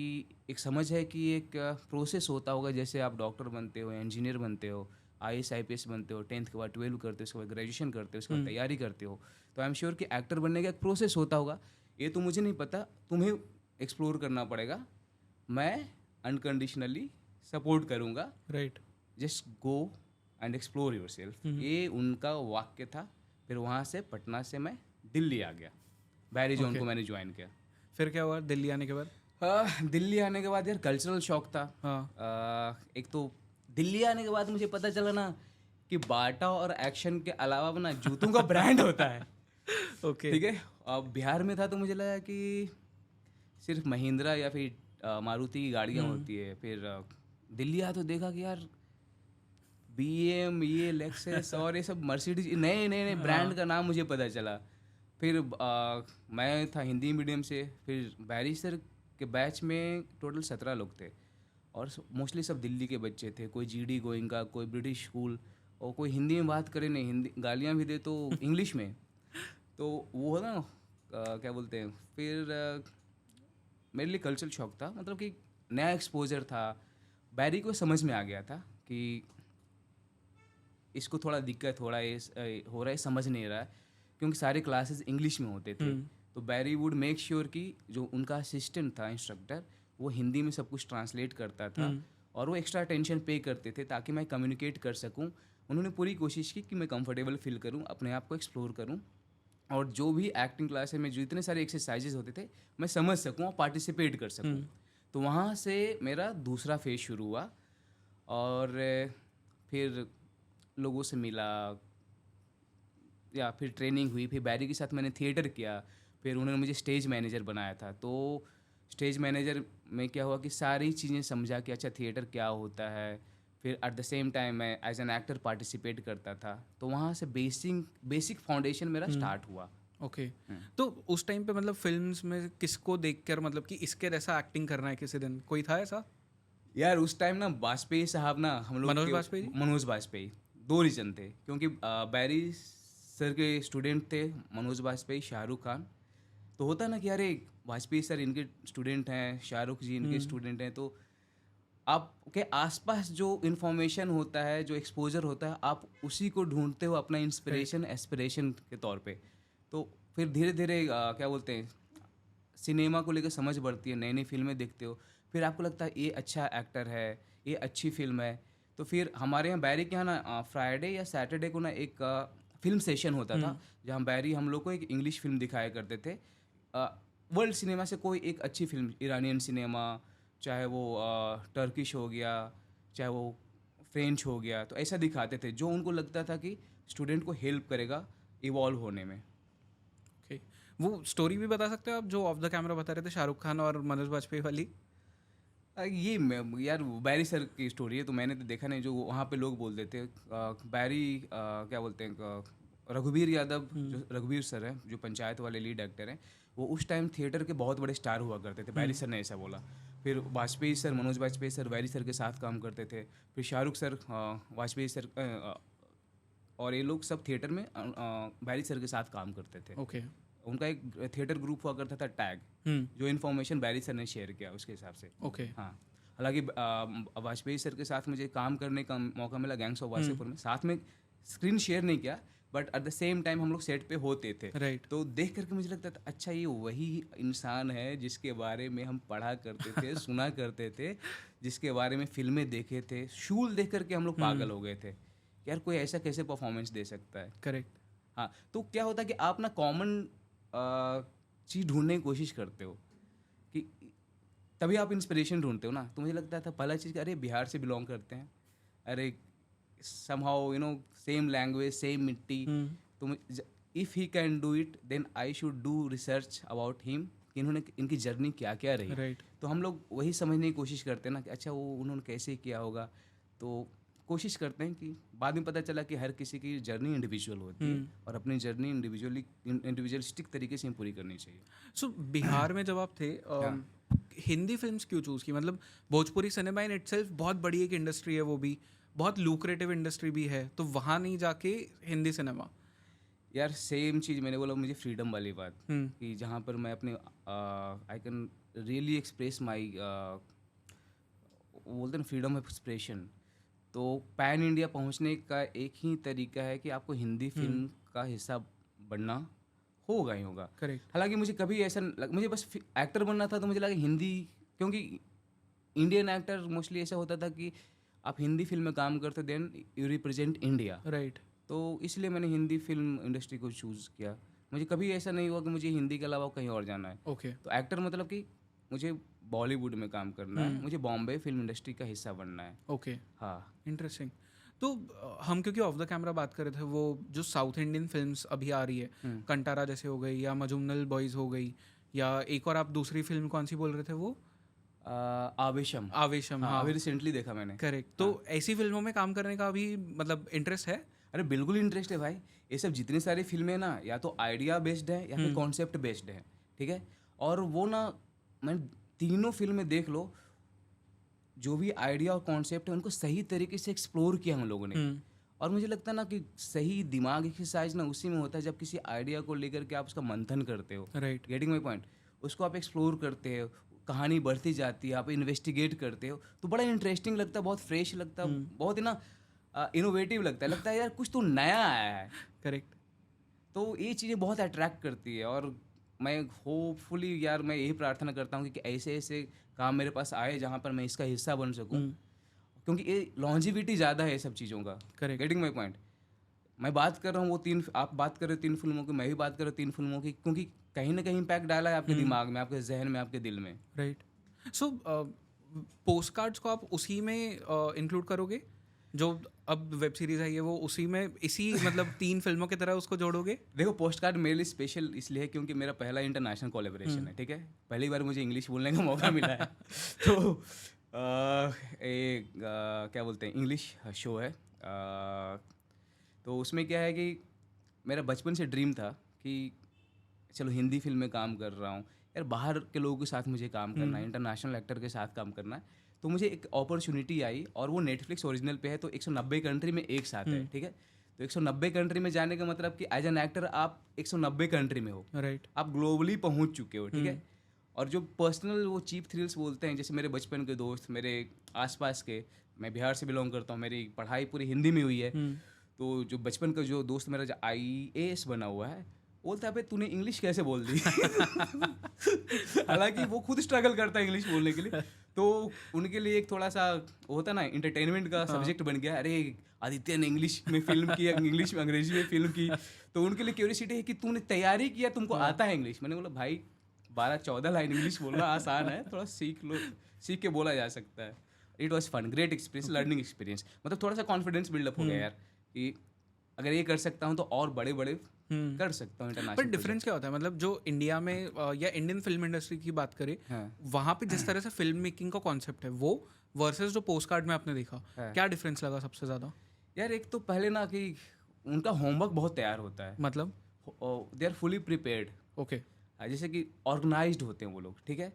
एक समझ है कि एक प्रोसेस होता होगा। जैसे आप डॉक्टर बनते हो, इंजीनियर बनते हो, IAS IPS बनते हो, 10th के बाद 12 करते हो, उसके बाद ग्रेजुएशन करते हो, उसके बाद तैयारी करते हो। तो आई एम श्योर कि एक्टर बनने का एक प्रोसेस होता होगा। ये तो मुझे नहीं पता, तुम्हें एक्सप्लोर करना पड़ेगा। मैं अनकंडीशनली सपोर्ट करूँगा, right. Just go and explore your self. ये उनका वाक्य था। फिर वहाँ से पटना से मैं दिल्ली आ गया। बैरी जॉन को मैंने ज्वाइन किया। फिर क्या हुआ दिल्ली आने के बाद? दिल्ली आने के बाद यार कल्चरल शॉक था। एक तो दिल्ली आने के बाद मुझे पता चला ना कि बाटा और एक्शन के अलावा ना जूतों का ब्रांड होता है। ओके। ठीक है। अब बिहार में था तो मुझे लगा कि सिर्फ महिंद्रा या फिर मारुति की गाड़ियाँ होती है। फिर दिल्ली आया तो देखा कि यार BM, ये लेक्सस और ये सब मर्सिडीज, नए नए ब्रांड का नाम मुझे पता चला। फिर मैं था हिंदी मीडियम से। फिर बैरी सर के बैच में टोटल 17 लोग थे और मोस्टली सब दिल्ली के बच्चे थे। कोई GD गोइंका, कोई ब्रिटिश स्कूल, और कोई हिंदी में बात करे नहीं, हिंदी गालियाँ भी दे तो इंग्लिश में। तो वो होता ना क्या बोलते हैं। फिर मेरे लिए कल्चरल शॉक था, मतलब कि नया एक्सपोजर था। बैरी को समझ में आ गया था कि इसको थोड़ा दिक्कत हो रहा है, समझ नहीं रहा है, क्योंकि सारे क्लासेस इंग्लिश में होते थे। तो बैरी वुड मेक श्योर कि जो उनका असिस्टेंट था, इंस्ट्रक्टर, वो हिंदी में सब कुछ ट्रांसलेट करता था और वो एक्स्ट्रा अटेंशन पे करते थे ताकि मैं कम्युनिकेट कर सकूं। उन्होंने पूरी कोशिश की कि मैं कंफर्टेबल फील करूं, अपने आप को एक्सप्लोर करूं, और जो भी एक्टिंग क्लासेस में जो इतने सारे एक्सरसाइजेज होते थे मैं समझ सकूं और पार्टिसिपेट कर सकूं। तो वहाँ से मेरा दूसरा फेज शुरू हुआ और फिर लोगों से मिला, या फिर ट्रेनिंग हुई। फिर बैरी के साथ मैंने थिएटर किया। फिर उन्होंने मुझे स्टेज मैनेजर बनाया था। तो स्टेज मैनेजर में क्या हुआ कि सारी चीज़ें समझा कि अच्छा थिएटर क्या होता है। फिर एट द सेम टाइम मैं एज एन एक्टर पार्टिसिपेट करता था। तो वहाँ से बेसिक फाउंडेशन मेरा स्टार्ट हुआ। ओके। तो उस टाइम पे मतलब फिल्म्स में किसको देखकर मतलब कि इसके जैसा एक्टिंग करना है किसी दिन, कोई था ऐसा? यार उस टाइम ना वाजपेयी साहब ना हम लोग मनोज वाजपेयी 2 रीजन थे, क्योंकि बैरी सर के स्टूडेंट थे मनोज वाजपेयी, शाहरुख खान। तो होता ना कि अरे वाजपेयी सर इनके स्टूडेंट हैं, शाहरुख जी इनके स्टूडेंट हैं, तो आपके आसपास जो इन्फॉर्मेशन होता है, जो एक्सपोजर होता है, आप उसी को ढूंढते हो अपना इंस्पिरेशन एस्पिरेशन के तौर पे। तो फिर धीरे धीरे क्या बोलते हैं, सिनेमा को लेकर समझ बढ़ती है, नई नई फिल्में देखते हो, फिर आपको लगता है ये अच्छा एक्टर है, ये अच्छी फिल्म है। तो फिर हमारे यहाँ बैरी के यहाँ ना फ्राइडे या सैटरडे को ना एक फिल्म सेशन होता था, जहाँ बैरी हम लोग को एक इंग्लिश फिल्म दिखाया करते थे। वर्ल्ड सिनेमा से कोई एक अच्छी फिल्म, ईरानियन सिनेमा, चाहे वो टर्किश हो गया, चाहे वो फ्रेंच हो गया, तो ऐसा दिखाते थे जो उनको लगता था कि स्टूडेंट को हेल्प करेगा इवॉल्व होने में। ओके। वो स्टोरी भी बता सकते हो आप जो ऑफ द कैमरा बता रहे थे, शाहरुख खान और मनोज वाजपेयी वाली? यार बैरी सर की स्टोरी है, तो मैंने तो देखा नहीं। जो वहाँ पे लोग बोलते थे बैरी क्या बोलते हैं, रघुवीर यादव, जो रघुवीर सर हैं, जो पंचायत वाले लीड एक्टर हैं, वो उस टाइम थिएटर के बहुत बड़े स्टार हुआ करते थे। बैरी सर ने ऐसा बोला। फिर वाजपेयी सर, मनोज वाजपेयी सर वैरी सर के साथ काम करते थे। फिर शाहरुख सर, वाजपेयी सर और ये लोग सब थिएटर में वैरी सर के साथ काम करते थे। ओके। उनका एक थिएटर ग्रुप हुआ करता था टैग, जो इन्फॉर्मेशन बैरी सर ने शेयर किया उसके हिसाब से। ओके। हाँ, हालांकि वाजपेयी सर के साथ मुझे काम करने का मौका मिला गैंग्स ऑफ वासेपुर में। साथ में स्क्रीन शेयर नहीं किया, but at the same time हम लोग सेट पे होते थे। राइट। तो देख करके मुझे लगता था अच्छा ये वही इंसान है जिसके बारे में हम पढ़ा करते थे, सुना करते थे, जिसके बारे में फिल्में देखे थे। शूल देख करके हम लोग पागल हो गए थे कि यार कोई ऐसा कैसे परफॉर्मेंस दे सकता है। करेक्ट। हाँ, तो क्या होता है कि आप ना कॉमन चीज़ ढूंढने की कोशिश करते हो कि तभी आप इंस्पिरेशन ढूंढते हो ना। तो मुझे लगता था पहला चीज़ कि अरे बिहार से बिलोंग करते हैं, अरे समहाउ सेम लैंग्वेज, सेम मिट्टी। तो if he can do it then I should do research about him कि इन्होंने इनकी जर्नी क्या क्या रही। राइट। तो हम लोग वही समझने की कोशिश करते हैं ना कि अच्छा वो उन्होंने कैसे किया होगा। तो कोशिश करते हैं कि बाद में पता चला कि हर किसी की जर्नी इंडिविजुअल होती है और अपनी जर्नी इंडिविजुअलिस्टिक तरीके से पूरी करनी चाहिए। सो बिहार में जब आप थे, हिंदी फिल्म्स क्यों चूज़ की? मतलब भोजपुरी सिनेमा इन इटसेल्फ बहुत बड़ी एक इंडस्ट्री है, वो भी बहुत लुक्रेटिव इंडस्ट्री भी है, तो वहाँ नहीं जाके हिंदी सिनेमा? यार सेम चीज़ मैंने बोला, मुझे फ्रीडम वाली बात कि जहाँ पर मैं अपने I can really express my बोलते हैं फ्रीडम ऑफ एक्सप्रेशन। तो पैन इंडिया पहुंचने का एक ही तरीका है कि आपको हिंदी फिल्म का हिस्सा बनना होगा ही होगा। करेक्ट। हालांकि मुझे कभी ऐसा मुझे बस एक्टर बनना था, तो मुझे लगा हिंदी, क्योंकि इंडियन एक्टर मोस्टली ऐसा होता था कि आप हिंदी फिल्म में काम करते then you represent India. Right. तो इसलिए मैंने हिंदी फिल्म इंडस्ट्री को चूज़ किया। मुझे कभी ऐसा नहीं हुआ कि मुझे हिंदी के अलावा कहीं और जाना है। ओके। तो एक्टर मतलब कि मुझे बॉलीवुड में काम करना है, मुझे बॉम्बे फिल्म इंडस्ट्री का हिस्सा बनना है। ओके। हाँ, इंटरेस्टिंग। तो हम क्योंकि ऑफ द कैमरा बात कर रहे थे, वो जो साउथ इंडियन फिल्म्स अभी आ रही है, कंटारा जैसे हो गई या मजूमनल बॉयज़ हो गई, या एक और आप दूसरी फिल्म कौन सी बोल रहे थे वो? आवेशम। आवेशम। हाँ, हाँ, अभी रिसेंटली देखा मैंने। करेक्ट। तो ऐसी फिल्मों में काम करने का भी मतलब इंटरेस्ट है? अरे बिल्कुल इंटरेस्ट है भाई। ये सब जितनी सारी फिल्में ना, या तो आइडिया बेस्ड है या फिर कॉन्सेप्ट बेस्ड है, ठीक है। और वो ना, मैं तीनों फिल्में देख लो, जो भी आइडिया और कॉन्सेप्ट है उनको सही तरीके से एक्सप्लोर किया हम लोगों ने। और मुझे लगता है ना कि सही दिमाग एक्सरसाइज ना उसी में होता है जब किसी आइडिया को लेकर के आप उसका मंथन करते हो। राइट। Getting my point. उसको आप एक्सप्लोर करते हो, कहानी बढ़ती जाती है, आप इन्वेस्टिगेट करते हो, तो बड़ा इंटरेस्टिंग लगता है, बहुत फ्रेश लगता है, बहुत ही ना इनोवेटिव लगता है यार कुछ तो नया आया है। करेक्ट। तो ये चीज़ें बहुत अट्रैक्ट करती है। और मैं होपफुली यार मैं यही प्रार्थना करता हूँ कि ऐसे ऐसे काम मेरे पास आए जहाँ पर मैं इसका हिस्सा बन सकूँ, क्योंकि ये लॉन्जिविटी ज़्यादा है ये सब चीज़ों का। करेक्ट। Getting my point. मैं बात कर रहा हूँ वो आप बात कर रहे हो 3 फिल्मों की, मैं भी बात कर रहा हूँ 3 फिल्मों की, क्योंकि कहीं ना कहीं इम्पैक्ट डाला है आपके दिमाग में, आपके जहन में, आपके दिल में। राइट। सो पोस्ट कार्ड्स को आप उसी में इंक्लूड करोगे? जो अब वेब सीरीज है ये, वो उसी में इसी मतलब 3 फिल्मों की तरह उसको जोड़ोगे? देखो, पोस्ट कार्ड मेरे लिए स्पेशल इसलिए है क्योंकि मेरा पहला इंटरनेशनल कोलैबोरेशन है, ठीक है। पहली बार मुझे इंग्लिश बोलने का मौका मिला है। तो क्या बोलते हैं, इंग्लिश शो है। तो उसमें क्या है कि मेरा बचपन से ड्रीम था कि चलो हिंदी फिल्म में काम कर रहा हूँ यार, बाहर के लोगों के साथ मुझे काम करना है, इंटरनेशनल एक्टर के साथ काम करना है। तो मुझे एक अपॉर्चुनिटी आई और वो नेटफ्लिक्स ओरिजिनल पे है, तो 190 कंट्री में एक साथ है, ठीक है। तो 190 कंट्री में जाने का मतलब कि एज एन एक्टर आप 190 कंट्री में हो, राइट। आप ग्लोबली पहुंच चुके हो, ठीक है। और जो पर्सनल वो चीप थ्रिल्स बोलते हैं, जैसे मेरे बचपन के दोस्त, मेरे आसपास के, मैं बिहार से बिलोंग करता हूँ, मेरी पढ़ाई पूरी हिंदी में हुई है। तो जो बचपन का जो दोस्त मेरा जो IAS बना हुआ है, बोलता है अबे तूने इंग्लिश कैसे बोल दी। हालांकि वो खुद स्ट्रगल करता है इंग्लिश बोलने के लिए। तो उनके लिए एक थोड़ा सा होता ना एंटरटेनमेंट का सब्जेक्ट बन गया, अरे आदित्य ने इंग्लिश में फिल्म की, इंग्लिश में अंग्रेजी में फिल्म की। तो उनके लिए क्यूरियोसिटी है कि तूने तैयारी किया, तुमको आता है इंग्लिश। मैंने बोला भाई 12-14 लाइन इंग्लिश बोलना आसान है, थोड़ा सीख लो, सीख के बोला जा सकता है। It was fun, great experience, learning experience. मतलब थोड़ा सा कॉन्फिडेंस बिल्डअप हो गया यार कि अगर ये कर सकता हूँ तो और बड़े बड़े कर सकता हूँ इंटरनेशनल। पर डिफरेंस क्या होता है, मतलब जो इंडिया में या इंडियन फिल्म इंडस्ट्री की बात करें, वहाँ पे जिस तरह से फिल्म मेकिंग का कॉन्सेप्ट है वो वर्सेस जो पोस्ट कार्ड में आपने देखा, क्या डिफरेंस लगा सबसे ज़्यादा? यार एक तो पहले ना कि उनका होमवर्क बहुत तैयार होता है, मतलब they are fully prepared. Okay. जैसे कि ऑर्गेनाइज्ड होते हैं वो लोग, ठीक है।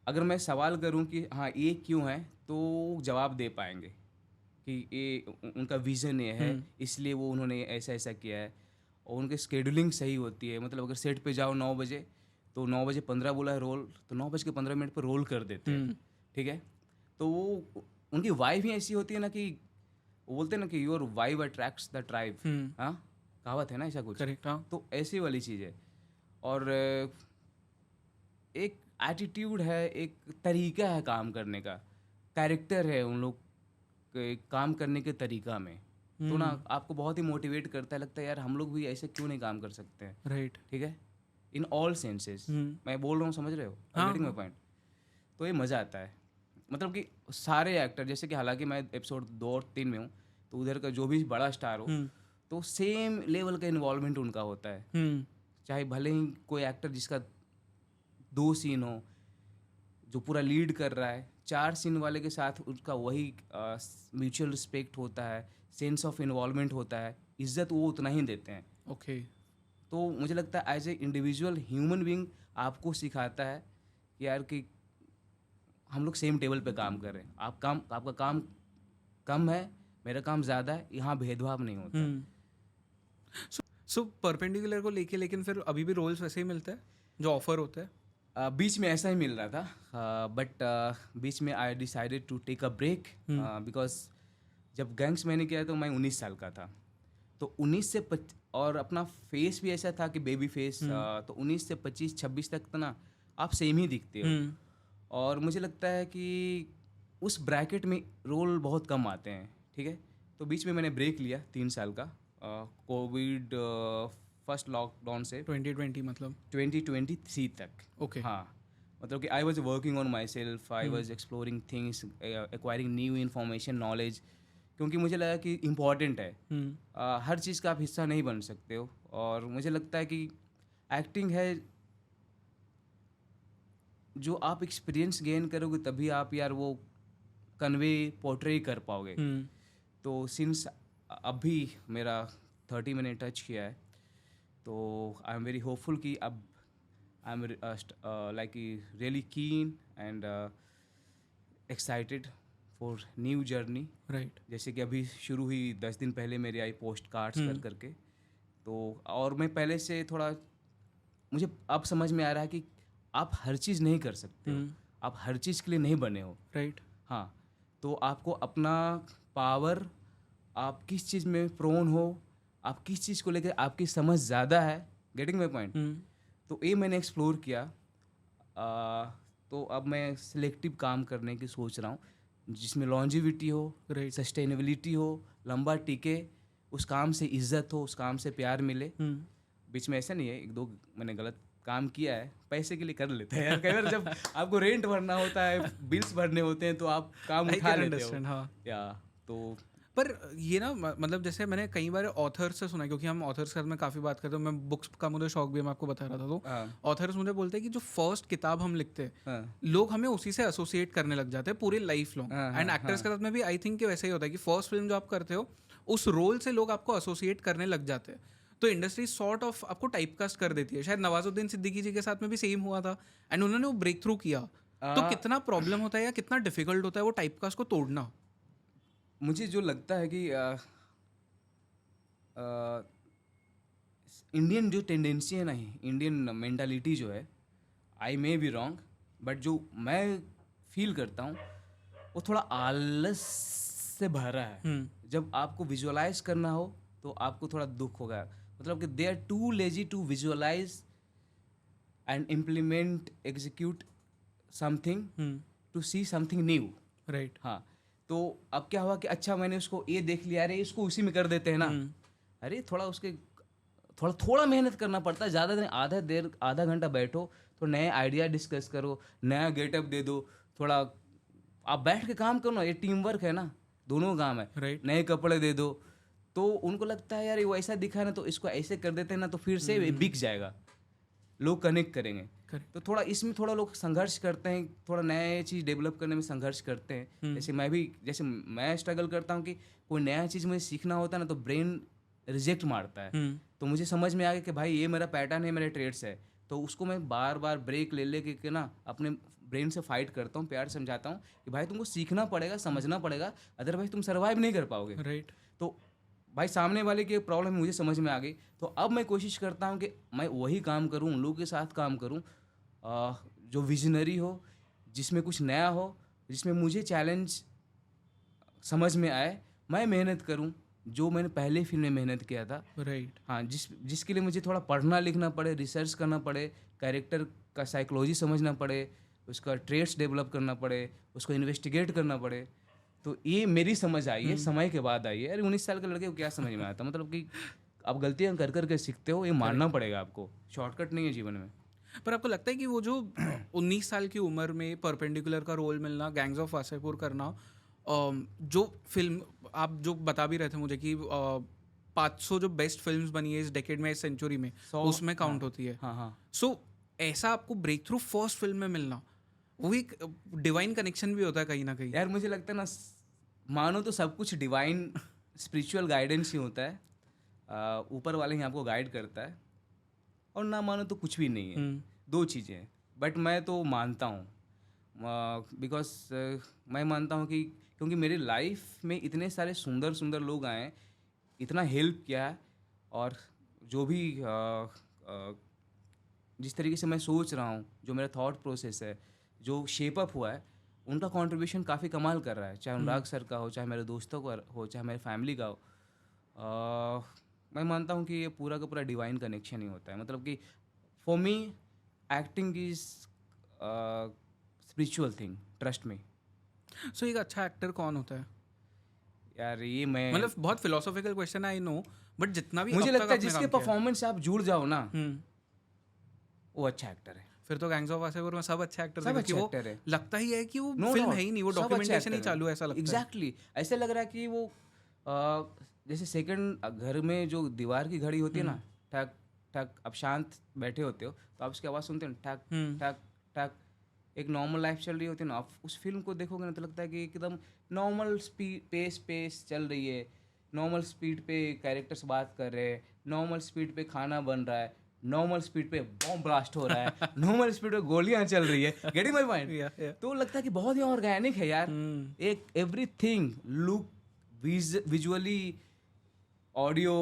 अगर मैं सवाल करूं कि हाँ ये क्यों है, तो जवाब दे पाएंगे कि ये उनका विज़न ये है, इसलिए वो उन्होंने ऐसा ऐसा किया है। और उनकी शेड्यूलिंग सही होती है, मतलब अगर सेट पे जाओ 9 बजे, तो 9:15 बोला है रोल, तो 9:15 पर रोल कर देते हैं, ठीक है। तो वो उनकी वाइब ही ऐसी होती है ना कि वो बोलते हैं ना कि your vibe attracts the tribe, हाँ, कहावत है ना ऐसा कुछ। करेक्ट, हाँ। तो ऐसी वाली चीज़ है। और एक एटीट्यूड है, एक तरीका है काम करने का, कैरेक्टर है उन लोग के काम करने के तरीका में। तो ना आपको बहुत ही मोटिवेट करता है, लगता है यार हम लोग भी ऐसे क्यों नहीं काम कर सकते हैं, राइट। ठीक है, इन ऑल सेंसेस। मैं बोल रहा हूँ, समझ रहे हो, गेटिंग माय पॉइंट। तो ये मज़ा आता है, मतलब कि सारे एक्टर, जैसे कि हालांकि मैं एपिसोड 2 और 3 में हूँ, तो उधर का जो भी बड़ा स्टार हो, तो सेम लेवल का इन्वॉल्वमेंट उनका होता है। चाहे भले ही कोई एक्टर जिसका 2 सीन हो, जो पूरा लीड कर रहा है, 4 सीन वाले के साथ उसका वही म्यूचुअल रिस्पेक्ट होता है, सेंस ऑफ इन्वॉल्वमेंट होता है, इज्जत वो उतना ही देते हैं। ओके। तो मुझे लगता है as a individual human being आपको सिखाता है कि यार कि हम लोग सेम टेबल पे काम कर रहे हैं। आपका काम कम है, मेरा काम ज़्यादा है, यहाँ भेदभाव नहीं होता। सो परपेंडिकुलर को लेके लेकिन फिर अभी भी रोल्स वैसे ही मिलते हैं जो ऑफर होते हैं? बीच में ऐसा ही मिल रहा था, बट बीच में I decided to take a break, because जब गैंग्स मैंने किया तो मैं 19 साल का था। तो 19 से और अपना फेस भी ऐसा था कि बेबी फेस, तो 19 से 25-26 तक तो ना आप सेम ही दिखते हो। और मुझे लगता है कि उस ब्रैकेट में रोल बहुत कम आते हैं, ठीक है। तो बीच में मैंने ब्रेक लिया 3 साल का, कोविड फर्स्ट लॉकडाउन से 2020 मतलब 2023 तक। ओके। हाँ, मतलब कि I was working on my self, I was exploring things, acquiring new information, knowledge, क्योंकि मुझे लगा कि इम्पॉर्टेंट है। हर चीज़ का आप हिस्सा नहीं बन सकते हो, और मुझे लगता है कि एक्टिंग है जो आप एक्सपीरियंस गेन करोगे तभी आप यार वो कन्वे पोर्ट्रे कर पाओगे। तो सिंस अभी मेरा 30 मैंने टच किया है, तो आई एम वेरी होपफुल कि अब आई एम लाइक रियली कीन and excited for new journey. Right. जैसे कि अभी शुरू हुई 10 दिन पहले मेरी आई पोस्ट कार्ड्स कर करके, तो और मैं पहले से थोड़ा, मुझे अब समझ में आ रहा है कि आप हर चीज़ नहीं कर सकते हो, आप हर चीज़ के लिए नहीं बने हो। राइट। हाँ, तो आपको अपना पावर, आप किस चीज़ में प्रोन हो, आप किस चीज़ को लेकर आपकी समझ ज़्यादा है, गेटिंग माई पॉइंट। तो ये मैंने एक्सप्लोर किया। तो अब मैं सिलेक्टिव काम करने की सोच रहा हूँ, जिसमें लॉन्जिविटी हो, सस्टेनेबिलिटी हो, लंबा टिके, उस काम से इज्जत हो, उस काम से प्यार मिले। बीच में ऐसा नहीं है 1-2 मैंने गलत काम किया है, पैसे के लिए कर लेते हैं यार। कई बार जब आपको रेंट भरना होता है, बिल्स भरने होते हैं, तो आप काम उठा लेते हो। हाँ। या तो पर ये ना मतलब जैसे मैंने कई बार ऑथर्स से सुना है, क्योंकि हम ऑथर्स के साथ में काफ़ी बात करते हैं, मैं बुक्स का मुझे शौक भी, मैं आपको बता रहा था। तो ऑथर्स मुझे बोलते हैं कि जो फर्स्ट किताब हम लिखते हैं, लोग हमें उसी से एसोसिएट करने लग जाते हैं पूरी लाइफ लॉन्ग। एंड एक्टर्स के साथ में भी आई थिंक कि वैसे ही होता है कि फर्स्ट फिल्म जो आप करते हो उस रोल से लोग आपको एसोसिएट करने लग जाते हैं। तो इंडस्ट्री सॉर्ट ऑफ आपको टाइपकास्ट कर देती है। शायद नवाजुद्दीन सिद्दीकी जी के साथ में भी सेम हुआ था, एंड उन्होंने वो ब्रेक थ्रू किया। तो कितना प्रॉब्लम होता है या कितना डिफिकल्ट होता है वो टाइपकास्ट को तोड़ना? मुझे जो लगता है कि इंडियन जो टेंडेंसी है ना, इंडियन मेंटालिटी जो है, आई मे बी रॉन्ग, बट जो मैं फील करता हूँ वो थोड़ा आलस से भरा है। जब आपको विजुअलाइज करना हो तो आपको थोड़ा दुख होगा, मतलब कि they are too lazy to visualize and implement execute something to see something new. Right. हाँ, तो अब क्या हुआ कि अच्छा मैंने उसको ये देख लिया, अरे इसको उसी में कर देते हैं ना। अरे थोड़ा मेहनत करना पड़ता है, ज़्यादा नहीं, आधा घंटा बैठो, तो नए आइडिया डिस्कस करो, नया गेटअप दे दो, थोड़ा आप बैठ के काम करो ना, ये टीम वर्क है ना, दोनों काम है। Right. नए कपड़े दे दो, तो उनको लगता है यार ये वैसा दिखा ना, तो इसको ऐसे कर देते हैं ना, तो फिर से बिक जाएगा, लोग कनेक्ट करेंगे। तो थोड़ा इसमें थोड़ा लोग संघर्ष करते हैं, थोड़ा नए चीज़ डेवलप करने में संघर्ष करते हैं। जैसे मैं स्ट्रगल करता हूँ कि कोई नया चीज़ मुझे सीखना होता है ना, तो ब्रेन रिजेक्ट मारता है। तो मुझे समझ में आ गया कि भाई ये मेरा पैटर्न है, मेरे ट्रेड्स है, तो उसको मैं बार बार ब्रेक ले के ना अपने ब्रेन से फाइट करता हूँ, प्यार से समझाता हूँ कि भाई तुमको सीखना पड़ेगा, समझना पड़ेगा, अदरवाइज तुम सर्वाइव नहीं कर पाओगे। राइट। तो भाई सामने वाले की प्रॉब्लम मुझे समझ में आ गई, तो अब मैं कोशिश करता हूँ कि मैं वही काम करूँ, उन लोगों के साथ काम करूँ जो विजनरी हो, जिसमें कुछ नया हो, जिसमें मुझे चैलेंज समझ में आए। मैं मेहनत करूँ जो मैंने पहले फिल्म में मेहनत किया था। राइट। हाँ, जिसके लिए मुझे थोड़ा पढ़ना लिखना पड़े, रिसर्च करना पड़े, कैरेक्टर का साइकोलॉजी समझना पड़े, उसका ट्रेट्स डेवलप करना पड़े, उसको इन्वेस्टिगेट करना पड़े। तो ये मेरी समझ आई है, समय के बाद आई है। अरे 19 साल के लड़के को क्या समझ में आता, मतलब कि आप गलतियाँ कर करके सीखते हो, ये मानना पड़ेगा आपको, शॉर्टकट नहीं है जीवन में। पर आपको लगता है कि वो जो 19 साल की उम्र में परपेंडिकुलर का रोल मिलना, गैंग्स ऑफ वासेपुर करना, जो फिल्म आप जो बता भी रहे थे मुझे कि 500 जो बेस्ट फिल्म्स बनी है इस डेकेड में, इस सेंचुरी में, 100 उसमें काउंट होती है। हाँ हाँ। सो ऐसा आपको ब्रेक थ्रू फर्स्ट फिल्म में मिलना, वो एक डिवाइन कनेक्शन भी होता है कहीं ना कहीं। यार मुझे लगता है ना, मानो तो सब कुछ डिवाइन स्पिरिचुअल गाइडेंस ही होता है, ऊपर वाले ही आपको गाइड करता है, और ना मानो तो कुछ भी नहीं है। दो चीज़ें हैं, बट मैं तो मानता हूँ, बिकॉज मैं मानता हूँ कि क्योंकि मेरी लाइफ में इतने सारे सुंदर सुंदर लोग आए हैं, इतना हेल्प किया है, और जो भी जिस तरीके से मैं सोच रहा हूँ, जो मेरा थॉट प्रोसेस है, जो शेप अप हुआ है, उनका कंट्रीब्यूशन काफ़ी कमाल कर रहा है, चाहे अनुराग सर का हो, चाहे मेरे दोस्तों का हो, चाहे मेरे फैमिली का हो। मैं मानता हूँ कि ये पूरा का पूरा डिवाइन कनेक्शन ही होता है, मतलब कि for me acting is spiritual thing, trust me. So एक अच्छा एक्टर कौन होता है? यार ये मैं मतलब बहुत philosophical question I know, but जितना भी मुझे अब तक लगता है आपने जिसके काम किया है। परफॉर्मेंस से आप जुड़ जाओ ना, वो अच्छा एक्टर है। फिर तो गैंग्स ऑफ वासेपुर में सब अच्छे एक्टर थे, सब क्योंकि अच्छे वो एक्टर है, लगता ही है कि वो नो फिल्म डाउट, है ही नहीं, वो सब अच्छे डॉक्यूमेंटेशन ही actor हैं। चालू है, ऐसा लगता है। एग्जैक्टली ऐसे लग रहा है कि वो जैसे सेकंड घर में जो दीवार की घड़ी होती है ना, ठक ठक, आप शांत बैठे होते हो तो आप उसकी आवाज़ सुनते हो, ठक ठक ठक, एक नॉर्मल लाइफ चल रही होती है ना, आप उस फिल्म को देखोगे ना तो लगता है कि एकदम नॉर्मल स्पीड पेस चल रही है, नॉर्मल स्पीड पे कैरेक्टर्स बात कर रहे हैं, नॉर्मल स्पीड पे खाना बन रहा है, नॉर्मल स्पीड पे बॉम्ब ब्लास्ट हो रहा है, नॉर्मल स्पीड पे गोलियां चल रही है, getting my point. Yeah, yeah. तो लगता है कि बहुत ही ऑर्गेनिक है यार, एक एवरीथिंग लुक, विजुअली, ऑडियो,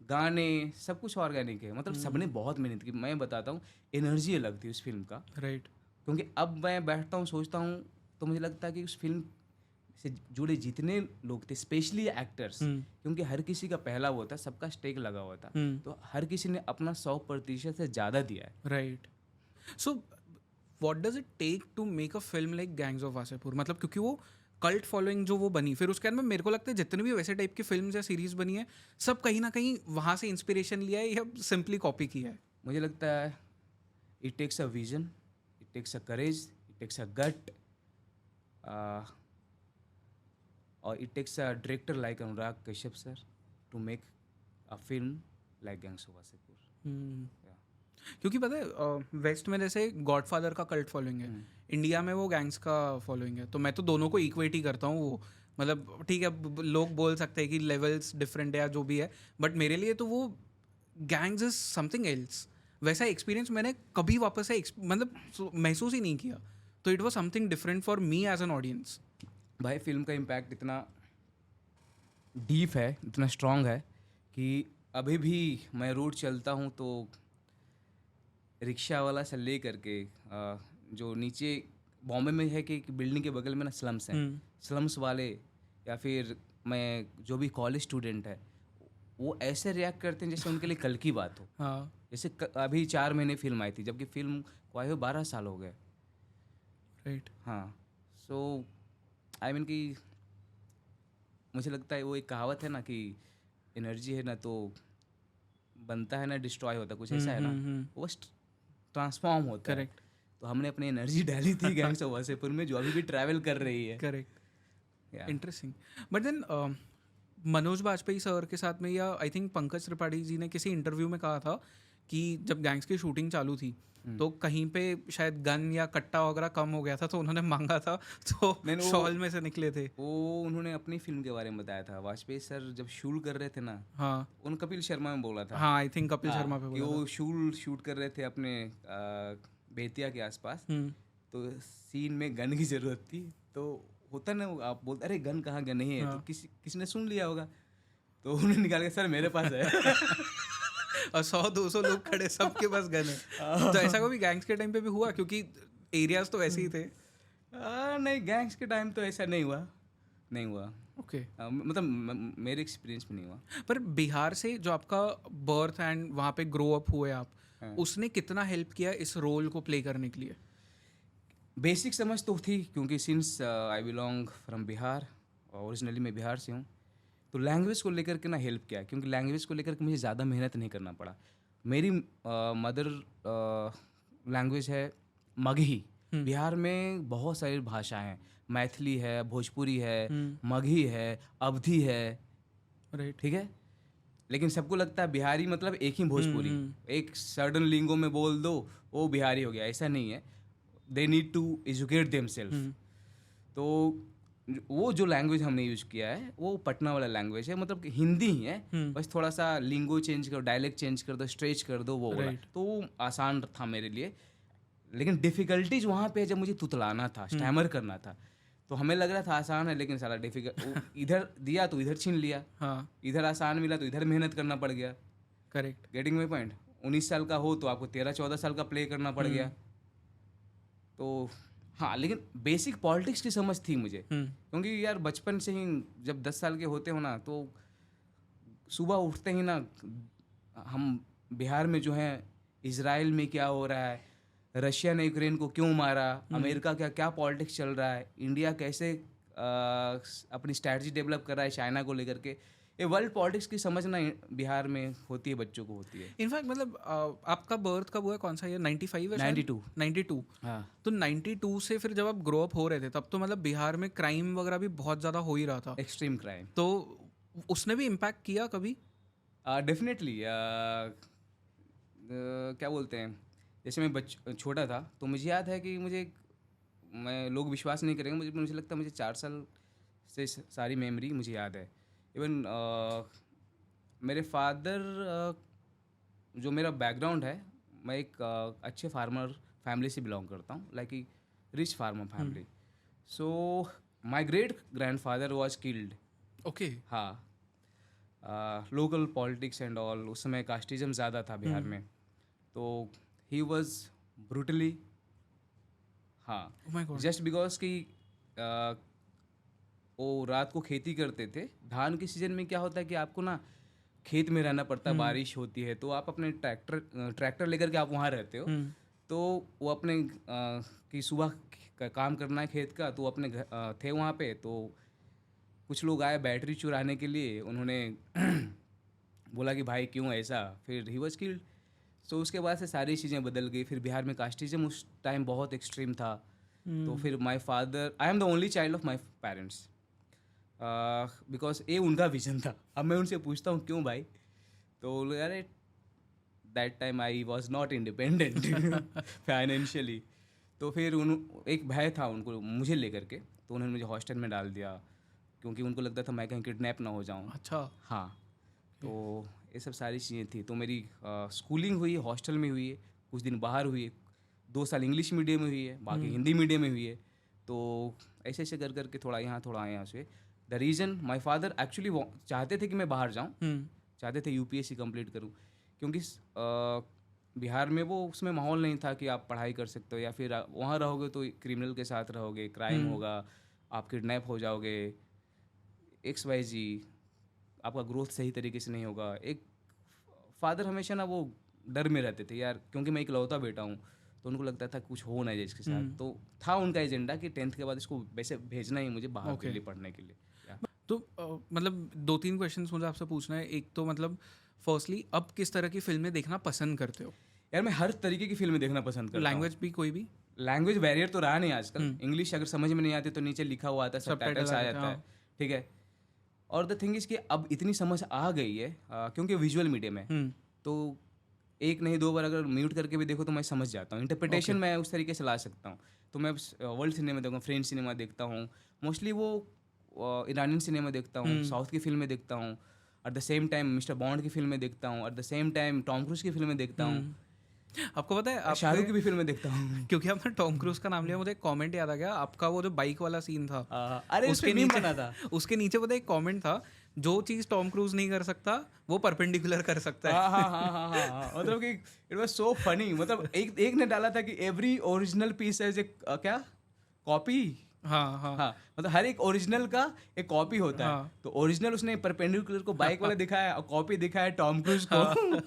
गाने, सब कुछ ऑर्गेनिक है, मतलब सबने बहुत मेहनत की। मैं बताता हूँ, एनर्जी अलग थी उस फिल्म का, राइट। क्योंकि अब मैं बैठता हूँ सोचता हूँ तो मुझे लगता है कि उस फिल्म से जुड़े जितने लोग थे, स्पेशली एक्टर्स, क्योंकि हर किसी का पहला वो था, सबका स्टेक लगा हुआ था, तो हर किसी ने अपना 100% से ज़्यादा दिया है। Right. So what does it take to make a film like gangs of Wasseypur? मतलब क्योंकि वो कल्ट फॉलोइंग जो वो बनी, फिर उसके अंदर मेरे को लगता है जितने भी वैसे टाइप की फिल्म्स या सीरीज बनी है, सब कहीं ना कहीं वहाँ से इंस्पिरेशन लिया है या सिंपली कॉपी किया है? मुझे लगता है it takes a vision, it takes a courage, it takes a gut, और it takes a director like Anurag Kashyap sir to make a film like gangs of Wasseypur. क्योंकि पता है वेस्ट में जैसे गॉडफादर का कल्ट फॉलोइंग है, इंडिया में वो गैंग्स का फॉलोइंग है, तो मैं तो दोनों को इक्वेट ही करता हूँ। वो मतलब ठीक है, लोग बोल सकते हैं कि लेवल्स डिफरेंट है या जो भी है, बट मेरे लिए तो वो गैंग्स इज समथिंग एल्स। वैसा एक्सपीरियंस मैंने कभी वापस से मतलब महसूस ही नहीं किया, तो it was something different for me as an audience. भाई फिल्म का इम्पैक्ट इतना डीप है, इतना स्ट्रांग है कि अभी भी मैं रोड चलता हूँ तो रिक्शा वाला से ले करके जो नीचे बॉम्बे में है कि बिल्डिंग के बगल में ना स्लम्स हैं, स्लम्स वाले, या फिर मैं जो भी कॉलेज स्टूडेंट है, वो ऐसे रिएक्ट करते हैं जैसे उनके लिए कल की बात हो। हाँ। जैसे अभी 4 महीने फिल्म आई थी, जबकि फिल्म को आए हुए 12 साल हो गए। राइट। हाँ, सो आई मीन कि मुझे लगता है वो एक कहावत है ना कि एनर्जी है ना तो बनता है ना डिस्ट्रॉय होता, कुछ ऐसा है ना, वो ट्रांसफॉर्म होता है। करेक्ट। तो हमने अपनी एनर्जी डाली थी गैंग्स ऑफ वासेपुर में, जो अभी भी ट्रैवल कर रही है। Correct. Interesting. But then Manoj Bajpayee sir के साथ में, या आई थिंक पंकज त्रिपाठी जी ने किसी इंटरव्यू में कहा था कि जब गैंग्स की शूटिंग चालू थी तो कहीं पे शायद गन या कट्टा वगैरह कम हो गया था, तो उन्होंने मांगा था, तो शॉल में से निकले थे वो। उन्होंने अपनी फिल्म के बारे में बताया था, वाजपेयी सर जब शूट कर रहे थे ना, हाँ उन कपिल शर्मा में बोला था। हाँ, आई थिंक कपिल शर्मा पे कि बोला वो शूट कर रहे थे अपने बेतिया के आसपास, तो सीन में गन की ज़रूरत थी, तो होता ना, आप बोलते अरे गन कहाँ, गन नहीं है, तो किसी ने सुन लिया होगा, तो उन्होंने निकाल के सर मेरे पास है। और 100-200 लोग खड़े, सबके पास गन है। तो ऐसा कभी गैंग्स के टाइम पे भी हुआ, क्योंकि एरियाज तो वैसे ही थे? नहीं, गैंग्स के टाइम तो ऐसा नहीं हुआ। ओके। मतलब मेरे एक्सपीरियंस में नहीं हुआ। पर बिहार से जो आपका बर्थ एंड वहाँ पे ग्रो अप हुए आप, हाँ। उसने कितना हेल्प किया इस रोल को प्ले करने के लिए? बेसिक समझ तो थी, क्योंकि since I belong from Bihar, originally मैं बिहार से हूँ, तो लैंग्वेज को लेकर के ना हेल्प किया, क्योंकि लैंग्वेज को लेकर के मुझे ज़्यादा मेहनत नहीं करना पड़ा। मेरी मदर लैंग्वेज है मगही। बिहार में बहुत सारी भाषाएं हैं, मैथिली है, भोजपुरी है, मगही है, अवधी है, राइट। ठीक है। लेकिन सबको लगता है बिहारी मतलब एक ही भोजपुरी, एक सर्टन लिंगो में बोल दो वो बिहारी हो गया, ऐसा नहीं है। They need to educate themselves. तो वो जो लैंग्वेज हमने यूज किया है वो पटना वाला लैंग्वेज है, मतलब कि हिंदी ही है, बस थोड़ा सा लिंगो चेंज कर, डायलेक्ट चेंज कर दो, स्ट्रेच कर दो, वो वाला। तो वो आसान था मेरे लिए। लेकिन डिफिकल्टीज वहाँ पे जब मुझे तुतलाना था, स्टैमर करना था, तो हमें लग रहा था आसान है, लेकिन सारा डिफिकल्ट इधर दिया तो इधर छीन लिया, हाँ, इधर आसान मिला तो इधर मेहनत करना पड़ गया। करेक्ट। Getting my point. 19 साल का हो तो आपको 13-14 साल का प्ले करना पड़ गया। तो हाँ, लेकिन बेसिक पॉलिटिक्स की समझ थी मुझे, क्योंकि यार बचपन से ही जब 10 साल के होते हो ना, तो सुबह उठते ही ना, हम बिहार में जो है इजराइल में क्या हो रहा है, रशिया ने यूक्रेन को क्यों मारा, अमेरिका क्या क्या पॉलिटिक्स चल रहा है, इंडिया कैसे अपनी स्ट्रैटेजी डेवलप कर रहा है चाइना को लेकर के, ये वर्ल्ड पॉलिटिक्स की समझना बिहार में होती है, बच्चों को होती है। इनफैक्ट मतलब आपका बर्थ कब हुआ, कौन सा ईयर? 95 है? 92। 92। हाँ, तो 92 से फिर जब आप ग्रो अप हो रहे थे, तब तो मतलब बिहार में क्राइम वगैरह भी बहुत ज़्यादा हो ही रहा था। Extreme crime. तो उसने भी इम्पैक्ट किया कभी? डेफिनेटली। क्या बोलते हैं, जैसे मैं छोटा था, तो मुझे याद है कि मैं लोग विश्वास नहीं करेंगे, मुझे लगता है मुझे 4 साल से सारी मेमोरी मुझे याद है। इवन मेरे फादर, जो मेरा बैकग्राउंड है, मैं एक अच्छे फार्मर फैमिली से बिलोंग करता हूँ, like a rich farmer family. So my great grandfather was killed. Okay. हाँ, लोकल पॉलिटिक्स एंड ऑल, उस समय कास्टिज्म ज़्यादा था बिहार में, तो ही वॉज ब्रूटली, हाँ, Oh my God. Just because कि वो रात को खेती करते थे। धान के सीजन में क्या होता है कि आपको ना खेत में रहना पड़ता है, बारिश होती है, तो आप अपने ट्रैक्टर लेकर के आप वहाँ रहते हो, तो वो अपने कि सुबह का काम करना है खेत का, तो अपने थे वहाँ पे, तो कुछ लोग आए बैटरी चुराने के लिए, उन्होंने बोला कि भाई क्यों ऐसा, फिर ही वॉज किल्ड। सो उसके बाद से सारी चीज़ें बदल गई। फिर बिहार में कास्टिज्म उस टाइम बहुत एक्सट्रीम था। तो फिर my father, I am the only child of my parents, because ये उनका विजन था। अब मैं उनसे पूछता हूँ क्यों भाई, तो अरे that time I was not independent financially. तो फिर एक भय था उनको मुझे लेकर के, तो उन्होंने मुझे हॉस्टल में डाल दिया, क्योंकि उनको लगता था मैं कहीं किडनैप ना हो जाऊँ। अच्छा। हाँ, तो ये सब सारी चीज़ें थी। तो मेरी स्कूलिंग हुई हॉस्टल में हुई है, कुछ दिन बाहर हुई है, 2 साल इंग्लिश मीडियम में हुई है, बाकी हिंदी मीडियम में हुई है। तो ऐसे ऐसे कर करके थोड़ा यहाँ से the reason my father actually चाहते थे कि मैं बाहर जाऊँ, चाहते थे यूपीएससी कंप्लीट करूँ, क्योंकि बिहार में वो उसमें माहौल नहीं था कि आप पढ़ाई कर सकते हो, या फिर वहाँ रहोगे तो क्रिमिनल के साथ रहोगे, क्राइम होगा, आप किडनैप हो जाओगे, XYZ, आपका ग्रोथ सही तरीके से नहीं होगा। एक फादर हमेशा ना वो डर में रहते थे यार, क्योंकि मैं इकलौता बेटा हूँ, तो उनको लगता था कुछ हो ना जाए इसके साथ। तो था उनका एजेंडा कि 10th के बाद इसको वैसे भेजना ही मुझे बाहर के लिए पढ़ने के लिए। तो मतलब 2-3 क्वेश्चंस मुझे आपसे पूछना है। एक तो मतलब फर्स्टली, अब किस तरह की फिल्में देखना पसंद करते हो? यार मैं हर तरीके की फिल्में देखना पसंद करता हूँ। लैंग्वेज भी, कोई भी? लैंग्वेज बैरियर तो रहा नहीं आजकल। इंग्लिश अगर समझ में नहीं आती तो नीचे लिखा हुआ आता है, सबटाइटल्स आ जाता है, ठीक है। और द थिंग इज कि अब इतनी समझ आ गई है, क्योंकि विजुअल मीडियम है, तो एक नहीं 2 बार अगर म्यूट करके भी देखो तो मैं समझ जाता हूँ। इंटरप्रिटेशन मैं उस तरीके से ला सकता हूँ। तो मैं वर्ल्ड सिनेमा देखता हूँ, फ्रेंच सिनेमा देखता हूँ, मोस्टली वो ईरानियन सिनेमा देखता हूँ, साउथ की फिल्में देखता हूँ, at the same time mister bond की फिल्में देखता हूँ, at the same time Tom cruise की फिल्में देखता हूँ। आपको पता है शाहरुख की भी फिल्में देखता हूँ। क्योंकि आपने टॉम क्रूज का नाम लिया, मुझे एक कमेंट याद आ गया आपका, वो जो बाइक वाला सीन था अरे उसके नीचे बना था। उसके नीचे पता है एक कमेंट था, जो चीज टॉम क्रूज नहीं कर सकता वो परपेंडिकुलर कर सकता है। हाँ मतलब कि इट वाज सो फनी। मतलब एक ने डाला था कि every original piece as a क्या कॉपी। हाँ हाँ हाँ मतलब हर एक ओरिजिनल का एक कॉपी होता है। हाँ। तो ओरिजिनल उसने परपेंडिकुलर को बाइक वाला दिखाया और कॉपी दिखाया टॉम क्रूज को।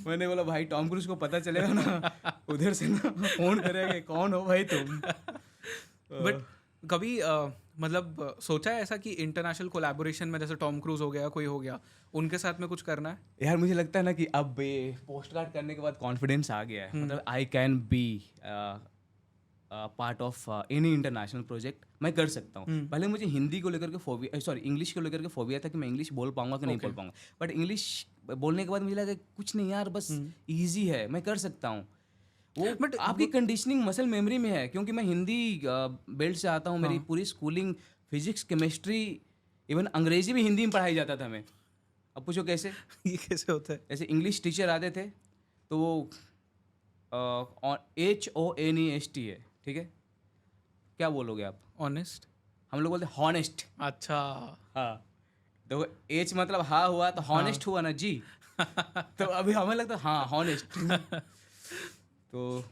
मैंने बोला भाई टॉम क्रूज को पता चलेगा ना उधर से ना फोन करेगा कि कौन हो भाई तुम। बट कभी मतलब सोचा है ऐसा कि इंटरनेशनल कोलैबोरेशन में जैसे टॉम क्रूज हो गया, कोई हो गया, उनके साथ में कुछ करना है? यार मुझे लगता है ना कि अब पोस्ट कार्ड करने के बाद कॉन्फिडेंस आ गया है। मतलब I can be part of any international project. मैं कर सकता हूँ। पहले मुझे हिंदी को लेकर के फोबिया, सॉरी इंग्लिश को लेकर के फोबिया था कि मैं इंग्लिश बोल पाऊंगा कि नहीं बोल पाऊंगा। बट इंग्लिश बोलने के बाद मुझे लगा कुछ नहीं यार, बस ईजी है, मैं कर सकता हूँ। वो बट आपकी कंडीशनिंग मसल मेमोरी में है, क्योंकि मैं हिंदी बेल्ट से आता हूँ। मेरी पूरी स्कूलिंग फिजिक्स केमिस्ट्री इवन अंग्रेजी भी हिंदी में पढ़ाई जाता था मैं। अब पूछो कैसे? ये कैसे होता है? जैसे इंग्लिश टीचर आते थे तो वो HONEST है, ठीक है? क्या बोलोगे आप? ऑनेस्ट? हम लोग बोलते हॉनेस्ट। अच्छा। हाँ तो एच मतलब हाँ हुआ तो हॉनेस्ट हुआ ना जी। तो अभी हमें लगता है हाँ हॉनेस्ट। तो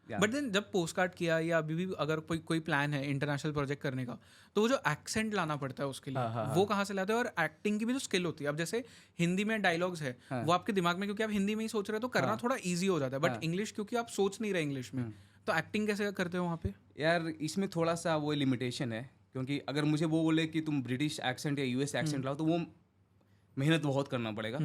बट देन जब पोस्ट कार्ड किया या अभी भी अगर कोई प्लान है इंटरनेशनल प्रोजेक्ट करने का, तो वो जो एक्सेंट लाना पड़ता है उसके लिए, वो कहाँ से लाते हैं? और एक्टिंग की भी जो स्किल होती है, अब जैसे हिंदी में डायलॉग्स है वो आपके दिमाग में, क्योंकि आप हिंदी में ही सोच रहे हो तो करना थोड़ा ईजी हो जाता है। बट इंग्लिश क्योंकि आप सोच नहीं रहे इंग्लिश में, तो एक्टिंग कैसे करते हो वहाँ पे? यार इसमें थोड़ा सा वो लिमिटेशन है, क्योंकि अगर मुझे वो बोले कि तुम ब्रिटिश एक्सेंट या US एक्सेंट लाओ तो वो मेहनत बहुत करना पड़ेगा।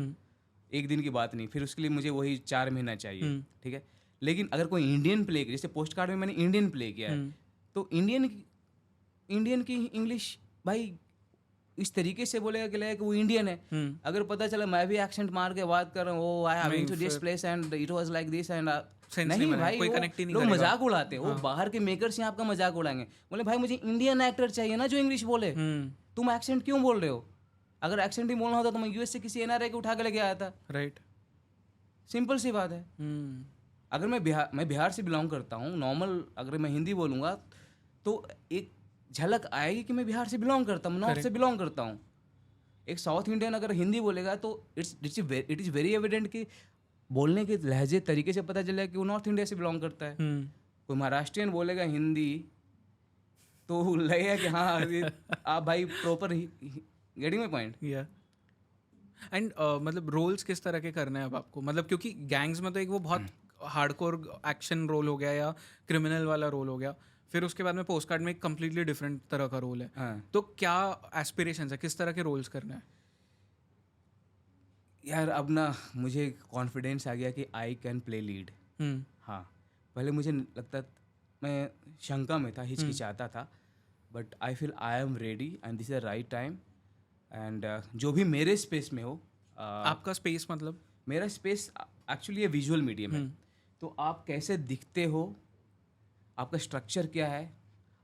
एक दिन की बात नहीं, फिर उसके लिए मुझे वही 4 महीना चाहिए, ठीक है? लेकिन अगर कोई इंडियन प्ले, जैसे पोस्ट कार्ड में मैंने इंडियन प्ले किया है, तो इंडियन की इंग्लिश भाई इस तरीके से बोलेगा कि लगेगा कि वो इंडियन है। अगर पता चला मैं भी एक्सेंट मार के बात कर रहा हूँ, oh I have been to this place and it was like this and नहीं भाई, कोई कनेक्ट ही नहीं लोग करेगा। मजाक उड़ाते हैं। वो बाहर के मेकर्स यहाँ आपका मजाक उड़ाएंगे, बोले भाई मुझे इंडियन एक्टर चाहिए ना जो इंग्लिश बोले, तुम एक्सेंट क्यों बोल रहे हो? अगर एक्सेंट ही बोलना होता तो मैं US से किसी NRI को उठा के लेके आया था। राइट, सिंपल सी बात है। अगर मैं बिहार से बिलोंग करता हूँ, नॉर्मल अगर मैं हिंदी बोलूँगा तो एक झलक आएगी कि मैं बिहार से बिलोंग करता हूँ, नॉर्थ से बिलोंग करता हूँ। एक साउथ इंडियन अगर हिंदी बोलेगा तो इट इज़ वेरी एविडेंट कि बोलने के लहजे तरीके से पता चलेगा कि वो नॉर्थ इंडिया से बिलोंग करता है। कोई महाराष्ट्रियन बोलेगा हिंदी तो लगेगा कि हाँ आप भाई प्रॉपर गेटिंग माय पॉइंट। या एंड मतलब रोल्स किस तरह के करने हैं अब आपको? मतलब क्योंकि गैंग्स में तो एक वो बहुत हार्डकोर एक्शन रोल हो गया या क्रिमिनल वाला रोल हो गया, फिर उसके बाद में पोस्ट कार्ड में एक कम्प्लीटली डिफरेंट तरह का रोल है। तो क्या एस्पिरेशंस है, किस तरह के रोल्स करना है? यार अब ना मुझे कॉन्फिडेंस आ गया कि आई कैन प्ले लीड। हाँ पहले मुझे लगता, मैं शंका में था, हिचकिचाता था, but I feel I am ready and this is the right time. And जो भी मेरे स्पेस में हो, आपका स्पेस मतलब? मेरा स्पेस एक्चुअली ये विजुअल मीडियम है। तो आप कैसे दिखते हो, आपका स्ट्रक्चर क्या है,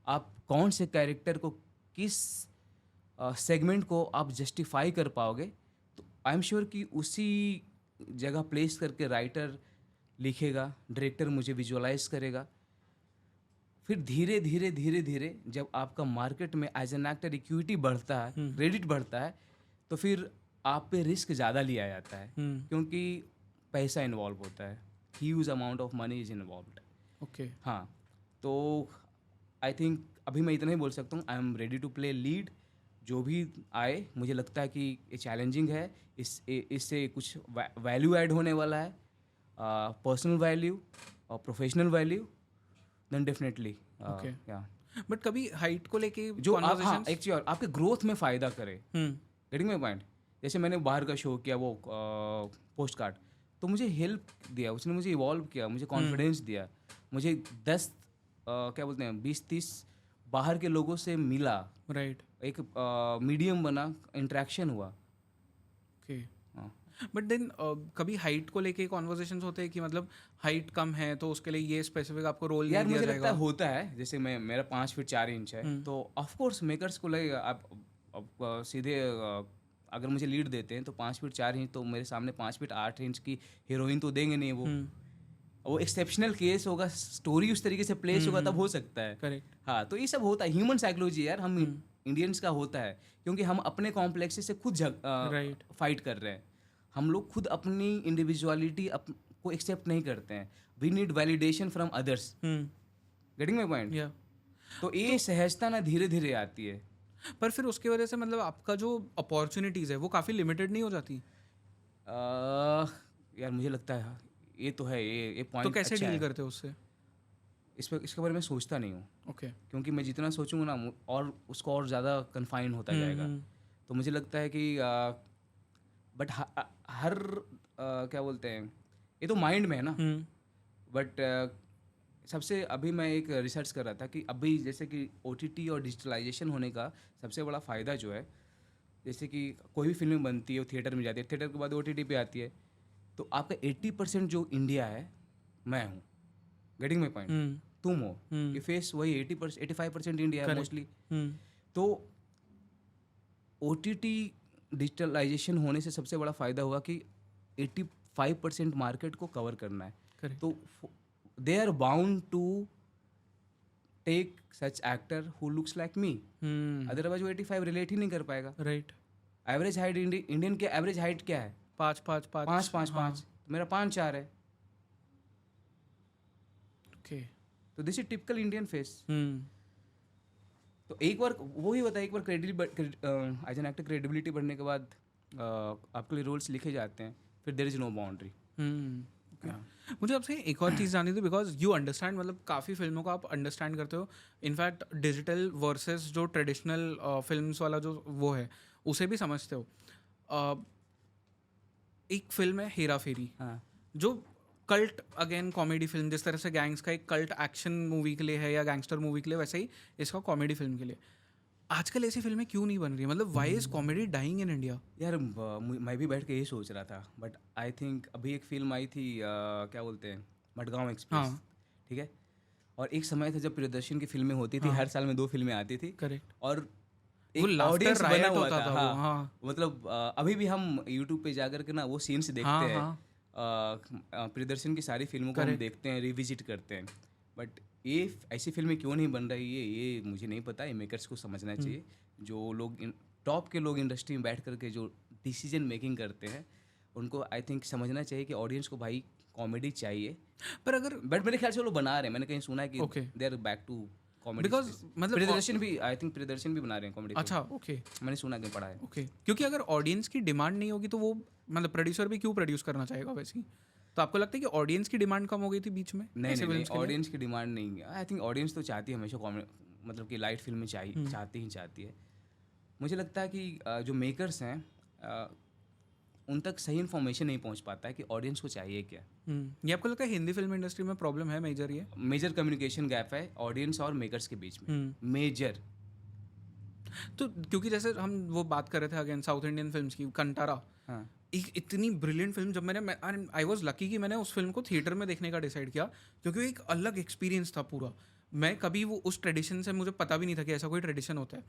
आप कौन से कैरेक्टर को किस सेगमेंट को आप जस्टिफाई कर पाओगे, तो आई एम श्योर कि उसी जगह प्लेस करके राइटर लिखेगा, डायरेक्टर मुझे विजुअलाइज करेगा। फिर धीरे धीरे धीरे धीरे जब आपका मार्केट में एज एन एक्टर इक्विटी बढ़ता है, क्रेडिट बढ़ता है, तो फिर आप पे रिस्क ज़्यादा लिया जाता है, क्योंकि पैसा इन्वॉल्व होता है, huge amount of money is involve. Okay हाँ तो आई थिंक अभी मैं इतना ही बोल सकता हूँ, I am ready to play lead. जो भी आए, मुझे लगता है कि ये चैलेंजिंग है, इससे कुछ वैल्यू ऐड होने वाला है, पर्सनल वैल्यू और प्रोफेशनल वैल्यू, देन डेफिनेटली या। बट कभी हाइट को लेके जो आप, हाँ एक चीज और, आपके ग्रोथ में फ़ायदा करे। Getting my point? जैसे मैंने बाहर का शो किया, वो पोस्ट कार्ड, तो मुझे हेल्प दिया, उसने मुझे इवॉल्व किया, मुझे कॉन्फिडेंस दिया, मुझे 10 क्या बोलते हैं 20-30 बाहर के लोगों से मिला, राइट, एक मीडियम बना, इंटरेक्शन हुआ। ओके। बट देन कभी हाइट को लेके कॉन्वर्सेशंस होते हैं कि मतलब हाइट कम है तो उसके लिए ये स्पेसिफिक आपको रोल नहीं दिया जाएगा? मुझे लगता है होता है। जैसे मेरा 5 फीट 4 इंच है, तो ऑफ कोर्स मेकर्स को लगेगा, आप सीधे अगर मुझे लीड देते हैं तो 5 फीट 4 इंच, तो मेरे सामने 5 फीट 8 इंच की हीरोइन तो देंगे नहीं वो। वो एक्सेप्शनल केस होगा, स्टोरी उस तरीके से प्लेस होगा, तब हो सकता है। करेक्ट। हाँ, तो ये सब होता है, ह्यूमन साइकोलॉजी यार, हम इंडियंस का होता है, क्योंकि हम अपने कॉम्प्लेक्स से खुद राइट। फाइट कर रहे हैं। हम लोग खुद अपनी इंडिविजुअलिटी को एक्सेप्ट नहीं करते हैं। We need validation from others. Getting my point? या तो ये सहजता ना धीरे धीरे आती है। पर फिर उसकी वजह से मतलब आपका जो अपॉर्चुनिटीज़ है वो काफ़ी लिमिटेड नहीं हो जाती? यार मुझे लगता है ये तो है, ये तो पॉइंट कैसे अच्छा डील है। करते हो उससे? इसके बारे में सोचता नहीं हूँ, ओके। क्योंकि मैं जितना सोचूंगा ना और उसको और ज़्यादा कन्फाइन होता जाएगा। तो मुझे लगता है कि बट हर क्या बोलते हैं, ये तो माइंड में है ना। बट सबसे अभी मैं एक रिसर्च कर रहा था कि अभी जैसे कि OTT और डिजिटलाइजेशन होने का सबसे बड़ा फ़ायदा जो है, जैसे कि कोई भी फिल्म बनती है वो थिएटर में जाती है, थिएटर के बाद OTT पे आती है, तो आपका 80% जो इंडिया है मैं हूँ। Getting my point? तुम हो, ये फेस वही 80% 85% इंडिया है मोस्टली। तो OTT डिजिटलाइजेशन होने से सबसे बड़ा फ़ायदा हुआ कि 85% मार्केट को कवर करना है। Correct. तो they are bound to take such actor who looks like me, otherwise वो 85 रिलेट ही नहीं कर पाएगा। राइट। एवरेज हाइट इंडियन की एवरेज हाइट क्या है? 5'5'5". मेरा 5'4" है। ओके। तो this is typical Indian face. तो एक बार वो ही होता है, एक बार एज एन एक्टर क्रेडिबिलिटी बढ़ने के बाद आपके लिए रोल्स लिखे जाते हैं, फिर देयर इज नो बाउंड्री। मुझे आपसे एक और चीज़ जाननी थी, बिकॉज यू अंडरस्टैंड, मतलब काफ़ी फिल्मों को आप अंडरस्टैंड करते हो। इनफैक्ट डिजिटल वर्सेस जो ट्रेडिशनल फिल्म्स वाला जो वो है उसे भी समझते हो। एक फिल्म है हेरा फेरी, हाँ, जो कल्ट अगेन कॉमेडी फिल्म, जिस तरह से गैंग्स का एक कल्ट एक्शन मूवी के लिए है या गैंगस्टर मूवी के लिए, वैसे ही इसका कॉमेडी फिल्म के लिए। आजकल ऐसी फिल्में क्यों नहीं बन रही? मतलब why is comedy dying in India? यार मैं भी बैठ के यही सोच रहा था, बट आई थिंक अभी एक फिल्म आई थी क्या बोलते हैं, मडगांव एक्सप्रेस। हाँ। ठीक है। और एक समय था जब प्रियदर्शन की फिल्में होती थी, हर साल में 2 फिल्में आती थी। करेक्ट। और वो एक laughter ऑडियंस बना riot हुआ होता था वो, हाँ। हाँ। मतलब अभी भी हम यूट्यूब पे जाकर के ना वो सीन्स देखते हैं। हाँ। प्रियदर्शन की सारी फिल्मों को हम देखते हैं, रिविजिट करते हैं। बट ये ऐसी फिल्में क्यों नहीं बन रही है, ये मुझे नहीं पता। ये मेकर्स को समझना चाहिए। जो लोग टॉप के लोग इंडस्ट्री में बैठ करके जो डिसीजन मेकिंग करते हैं, उनको आई थिंक समझना चाहिए कि ऑडियंस को भाई कॉमेडी चाहिए। पर अगर बट मेरे ख्याल से वो लोग बना रहे हैं, मैंने कहीं सुना है कि they are back to comedy. Because मतलब प्रियदर्शन भी, आई थिंक प्रियदर्शन भी बना रहे हैं कॉमेडी। अच्छा, ओके मैंने सुना कि पढ़ा है। ओके। क्योंकि अगर ऑडियंस की डिमांड नहीं होगी तो वो मतलब प्रोड्यूसर भी क्यों प्रोड्यूस करना चाहेगा वैसे ही? तो आपको लगता है कि ऑडियंस की डिमांड कम हो गई थी बीच में? नहीं, ऑडियंस की डिमांड नहीं है। आई थिंक ऑडियंस तो चाहती है हमेशा मतलब कि लाइट फिल्में चाहिए, चाहती है। मुझे लगता है कि जो मेकर्स हैं उन तक सही इन्फॉर्मेशन नहीं पहुंच पाता है कि ऑडियंस को चाहिए क्या। ये आपको लगता है हिंदी फिल्म इंडस्ट्री में प्रॉब्लम है मेजर? ये मेजर कम्युनिकेशन गैप है ऑडियंस और मेकर्स के बीच में, मेजर। तो क्योंकि जैसे हम वो बात कर रहे थे अगेन साउथ इंडियन फिल्म्स की, कंटारा। हाँ, एक इतनी ब्रिलियंट फिल्म, जब मैंने आई वॉज लकी कि मैंने उस फिल्म को थिएटर में देखने का डिसाइड किया, क्योंकि वो एक अलग एक्सपीरियंस था पूरा। मैं कभी वो उस ट्रेडिशन से, मुझे पता भी नहीं था कि ऐसा कोई ट्रेडिशन होता है।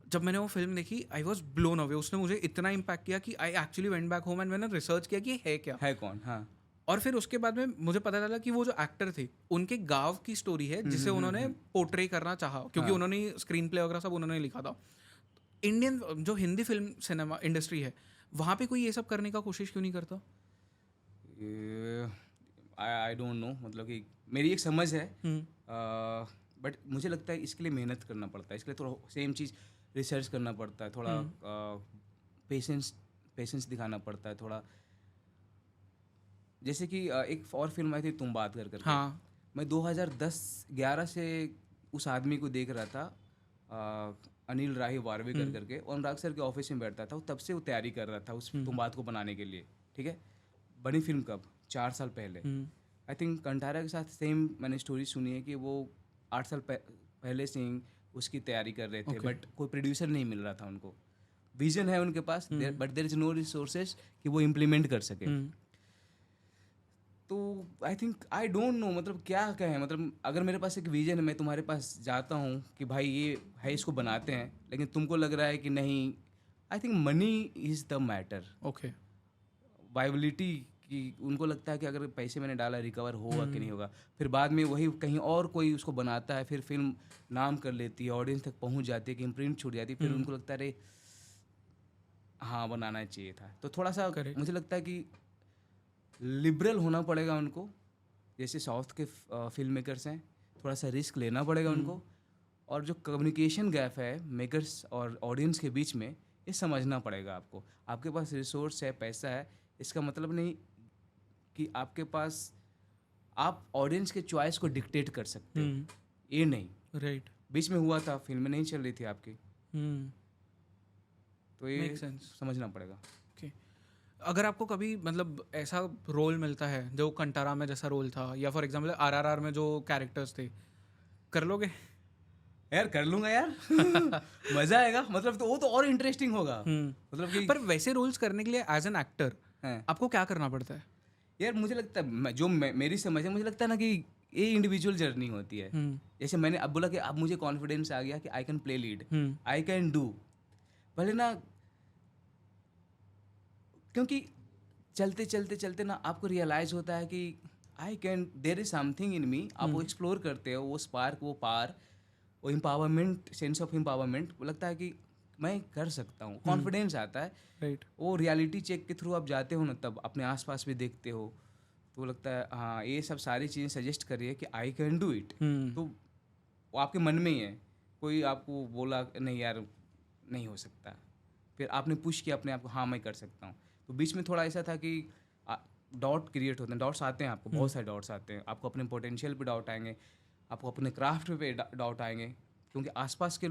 जब मैंने वो फिल्म देखी आई वॉज ब्लोन अवे। उसने मुझे इतना इम्पैक्ट किया कि I actually went back home and मैंने रिसर्च किया कि ये है क्या, है कौन। हाँ, और फिर उसके बाद में मुझे पता चला कि वो जो एक्टर थे उनके गांव की स्टोरी है जिसे उन्होंने पोर्ट्रे करना चाहा, क्योंकि उन्होंने स्क्रीन प्ले वगैरह सब उन्होंने लिखा था। इंडियन जो हिंदी फिल्म सिनेमा इंडस्ट्री है वहाँ पे कोई ये सब करने का कोशिश क्यों नहीं करता? आई डोंट नो, मतलब कि मेरी एक समझ है, बट मुझे लगता है इसके लिए मेहनत करना पड़ता है। इसके लिए थोड़ा सेम चीज़ रिसर्च करना पड़ता है, थोड़ा पेशेंस दिखाना पड़ता है थोड़ा। जैसे कि एक और फिल्म आई थी तुम बात कर करके। हाँ। मैं 2010-11 से उस आदमी को देख रहा था, अनिल राही वारवेकर करके, और अनुराग सर के ऑफिस में बैठता था। तब से वो तैयारी कर रहा था उस तुम बात को बनाने के लिए। ठीक है। बनी फिल्म कब? 4 साल पहले। आई थिंक कंटारा के साथ सेम मैंने स्टोरी सुनी है कि वो 8 साल पहले से ही उसकी तैयारी कर रहे थे, बट कोई प्रोड्यूसर नहीं मिल रहा था उनको। विजन है उनके पास, but there is no resources कि वो इम्प्लीमेंट कर सके। तो I think I don't know, मतलब क्या कहें। मतलब अगर मेरे पास एक विजन है, मैं तुम्हारे पास जाता हूँ कि भाई ये है, इसको बनाते हैं, लेकिन तुमको लग रहा है कि नहीं, I think money is the matter. Okay. Viability कि उनको लगता है कि अगर पैसे मैंने डाला रिकवर होगा कि नहीं होगा, फिर बाद में वही कहीं और कोई उसको बनाता है, फिर फिल्म नाम कर लेती है, ऑडियंस तक पहुंच जाती है कि इम्प्रिंट छूट जाती है, फिर उनको लगता है अरे हाँ बनाना चाहिए था। तो थोड़ा सा Correct. मुझे लगता है कि लिबरल होना पड़ेगा उनको, जैसे साउथ के फिल्म मेकर्स हैं, थोड़ा सा रिस्क लेना पड़ेगा उनको, और जो कम्युनिकेशन गैप है मेकर्स और ऑडियंस के बीच में, ये समझना पड़ेगा आपको। आपके पास रिसोर्स है, पैसा है, इसका मतलब नहीं कि आपके पास आप ऑडियंस के चॉइस को डिक्टेट कर सकते हो, ये नहीं। राइट। बीच में हुआ था, फिल्म नहीं चल रही थी आपकी, तो ये Makes sense. समझना पड़ेगा। ओके, अगर आपको कभी मतलब ऐसा रोल मिलता है जो कंटारा में जैसा रोल था, या फॉर एग्जांपल आरआरआर में जो कैरेक्टर्स थे, कर लोगे? यार कर लूंगा यार मजा आएगा, मतलब तो वो तो और इंटरेस्टिंग होगा, मतलब कि पर वैसे रोल्स करने के लिए एज एन एक्टर हाँ। आपको क्या करना पड़ता है? यार मुझे लगता है मेरी समझ है, मुझे लगता है ना कि ये इंडिविजुअल जर्नी होती है। जैसे मैंने अब बोला कि अब मुझे कॉन्फिडेंस आ गया कि I can play lead, I can do, भले ना, क्योंकि चलते चलते चलते ना आपको रियलाइज होता है कि I can, there is something in me, आप वो एक्सप्लोर करते हो, वो स्पार्क, वो पार, वो एम्पावरमेंट, सेंस ऑफ एम्पावरमेंट, वो लगता है कि मैं कर सकता हूँ, कॉन्फिडेंस आता है। राइट। वो रियलिटी चेक के थ्रू आप जाते हो ना, तब अपने आसपास भी देखते हो, तो लगता है हाँ ये सब सारी चीज़ें सजेस्ट कर रही है कि आई कैन डू इट, तो वो आपके मन में ही है, कोई आपको बोला नहीं यार नहीं हो सकता, फिर आपने पुश किया अपने आप को, हाँ मैं कर सकता हूँ। तो बीच में थोड़ा ऐसा था कि डाउट क्रिएट होते हैं, डाउट्स आते हैं आपको, बहुत सारे डाउट्स आते हैं, आपको अपने पोटेंशियल पे डाउट आएंगे, आपको अपने क्राफ्ट पे डाउट आएंगे, क्योंकि आसपास के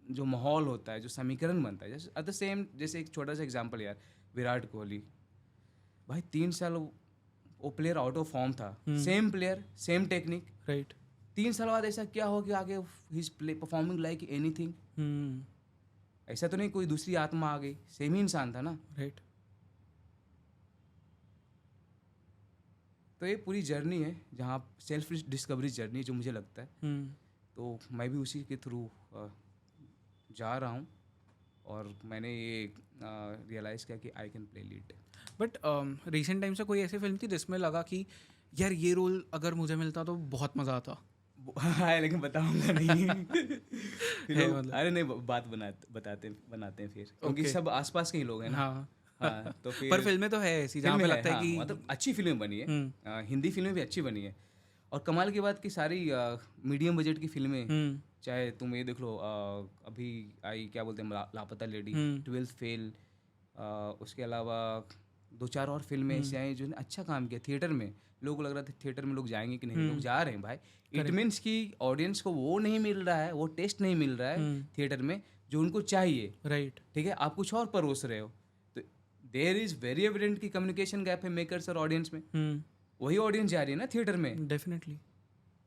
जो माहौल होता है, जो समीकरण बनता है, जैसे एट द सेम, जैसे एक छोटा सा एग्जांपल यार, विराट कोहली भाई 3 साल वो प्लेयर आउट ऑफ फॉर्म था, same player same technique, right. 3 साल बाद ऐसा क्या हो कि आगे he is performing like anything, ऐसा तो नहीं कोई दूसरी आत्मा आ गई, सेम ही इंसान था ना। राइट। तो ये पूरी जर्नी है, जहाँ सेल्फ डिस्कवरी जर्नी जो मुझे लगता है, तो मैं भी उसी के थ्रू जा रहा हूँ, और मैंने ये रियलाइज़ किया कि I can play lead. But recent time से कोई ऐसी फिल्म थी जिसमें लगा कि यार ये रोल अगर मुझे मिलता तो बहुत मज़ा आता? हाँ लेकिन बताऊंगा नहीं फिर मतलब? अरे नहीं, बात बनाते हैं फिर, क्योंकि सब आसपास के ही लोग हैं ना। हाँ। हाँ तो फिर पर फिल्में तो है ऐसी जहाँ पे लगता है कि मतलब अच्छी फिल्में बनी है, हिंदी फिल्में भी अच्छी बनी है, और कमाल की बात कि सारी मीडियम बजट की फिल्में, चाहे तुम ये देख लो अभी आई क्या बोलते हैं लापता लेडी, 12th फेल, उसके अलावा 2-4 और फिल्में ऐसी आई जो अच्छा काम किया थिएटर में। लोगों को लग रहा था थिएटर में लोग जाएंगे कि नहीं, लोग जा रहे हैं भाई। इट मीन्स कि ऑडियंस को वो नहीं मिल रहा है, वो टेस्ट नहीं मिल रहा है थिएटर में जो उनको चाहिए। राइट। ठीक है, आप कुछ और परोस रहे हो, तो देयर इज वेरी एविडेंट कि कम्युनिकेशन गैप है मेकर्स और ऑडियंस में। वही ऑडियंस जा रही है ना थिएटर में, डेफिनेटली।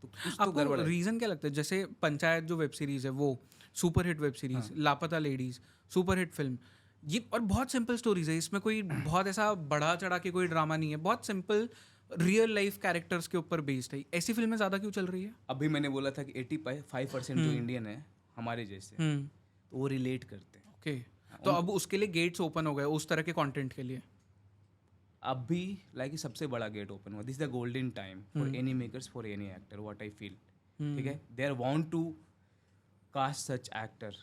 तो कुछ तो गड़बड़ आपको है। रीज़न क्या लगता है? जैसे पंचायत जो वेब सीरीज़ है वो सुपर हिट वेब सीरीज़, लापता लेडीज़ सुपर हिट फिल्म, ये और बहुत सिंपल स्टोरीज है, इसमें कोई बहुत ऐसा बढ़ा चढ़ा के कोई ड्रामा नहीं है, बहुत सिंपल रियल लाइफ कैरेक्टर्स के ऊपर बेस्ड है। ऐसी फिल्में ज़्यादा क्यों चल रही है? अभी मैंने बोला था कि 85% जो इंडियन है हमारे जैसे, तो वो रिलेट करते हैं। ओके, तो अब उसके लिए गेट्स ओपन हो गए उस तरह के कंटेंट के लिए। अब भी लाइक सबसे बड़ा गेट ओपन हुआ, this the golden time for any makers, for any actor, what I feel. ठीक है, they are want to cast such actor,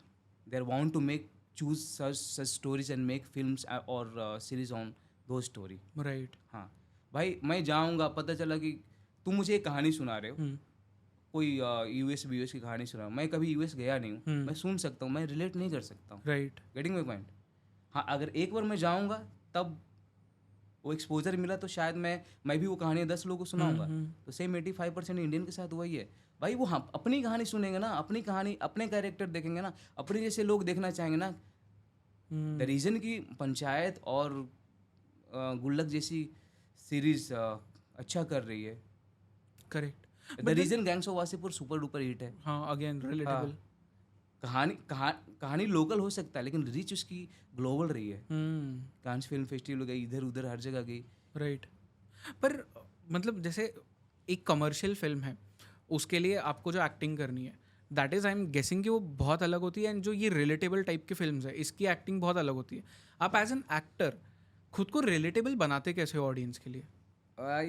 they are want to make choose such stories and make films or series on those story. Right. हाँ भाई, मैं जाऊँगा, पता चला कि तुम मुझे एक कहानी सुना रहे हो, कोई यूएस की कहानी सुना, मैं कभी यूएस गया नहीं हूँ, मैं सुन सकता हूँ, मैं रिलेट नहीं कर सकता हूँ। राइट। Getting my point? हाँ, अगर एक बार मैं जाऊँगा तब वो एक्सपोजर मिला तो शायद मैं भी वो कहानी 10 लोगों को सुनाऊंगा। तो सेम 85% इंडियन के साथ वही है भाई, वो हाँ अपनी कहानी सुनेंगे ना, अपनी कहानी, अपने कैरेक्टर देखेंगे ना, अपने जैसे लोग देखना चाहेंगे ना। द रीज़न की पंचायत और गुल्लक जैसी सीरीज अच्छा कर रही है। Correct. The reason gangs of Wasseypur super duper hit है। हाँ, अगेन रिलेटेबल। कहानी लोकल हो सकता है लेकिन रीच उसकी ग्लोबल रही है। कांस फिल्म फेस्टिवल गई, इधर उधर हर जगह गई। राइट। पर मतलब जैसे एक कमर्शियल फिल्म है, उसके लिए आपको जो एक्टिंग करनी है, that is I am guessing कि वो बहुत अलग होती है, एंड जो ये रिलेटेबल टाइप की फिल्म्स है इसकी एक्टिंग बहुत अलग होती है। आप एज एन एक्टर खुद को रिलेटेबल बनाते कैसे ऑडियंस के लिए?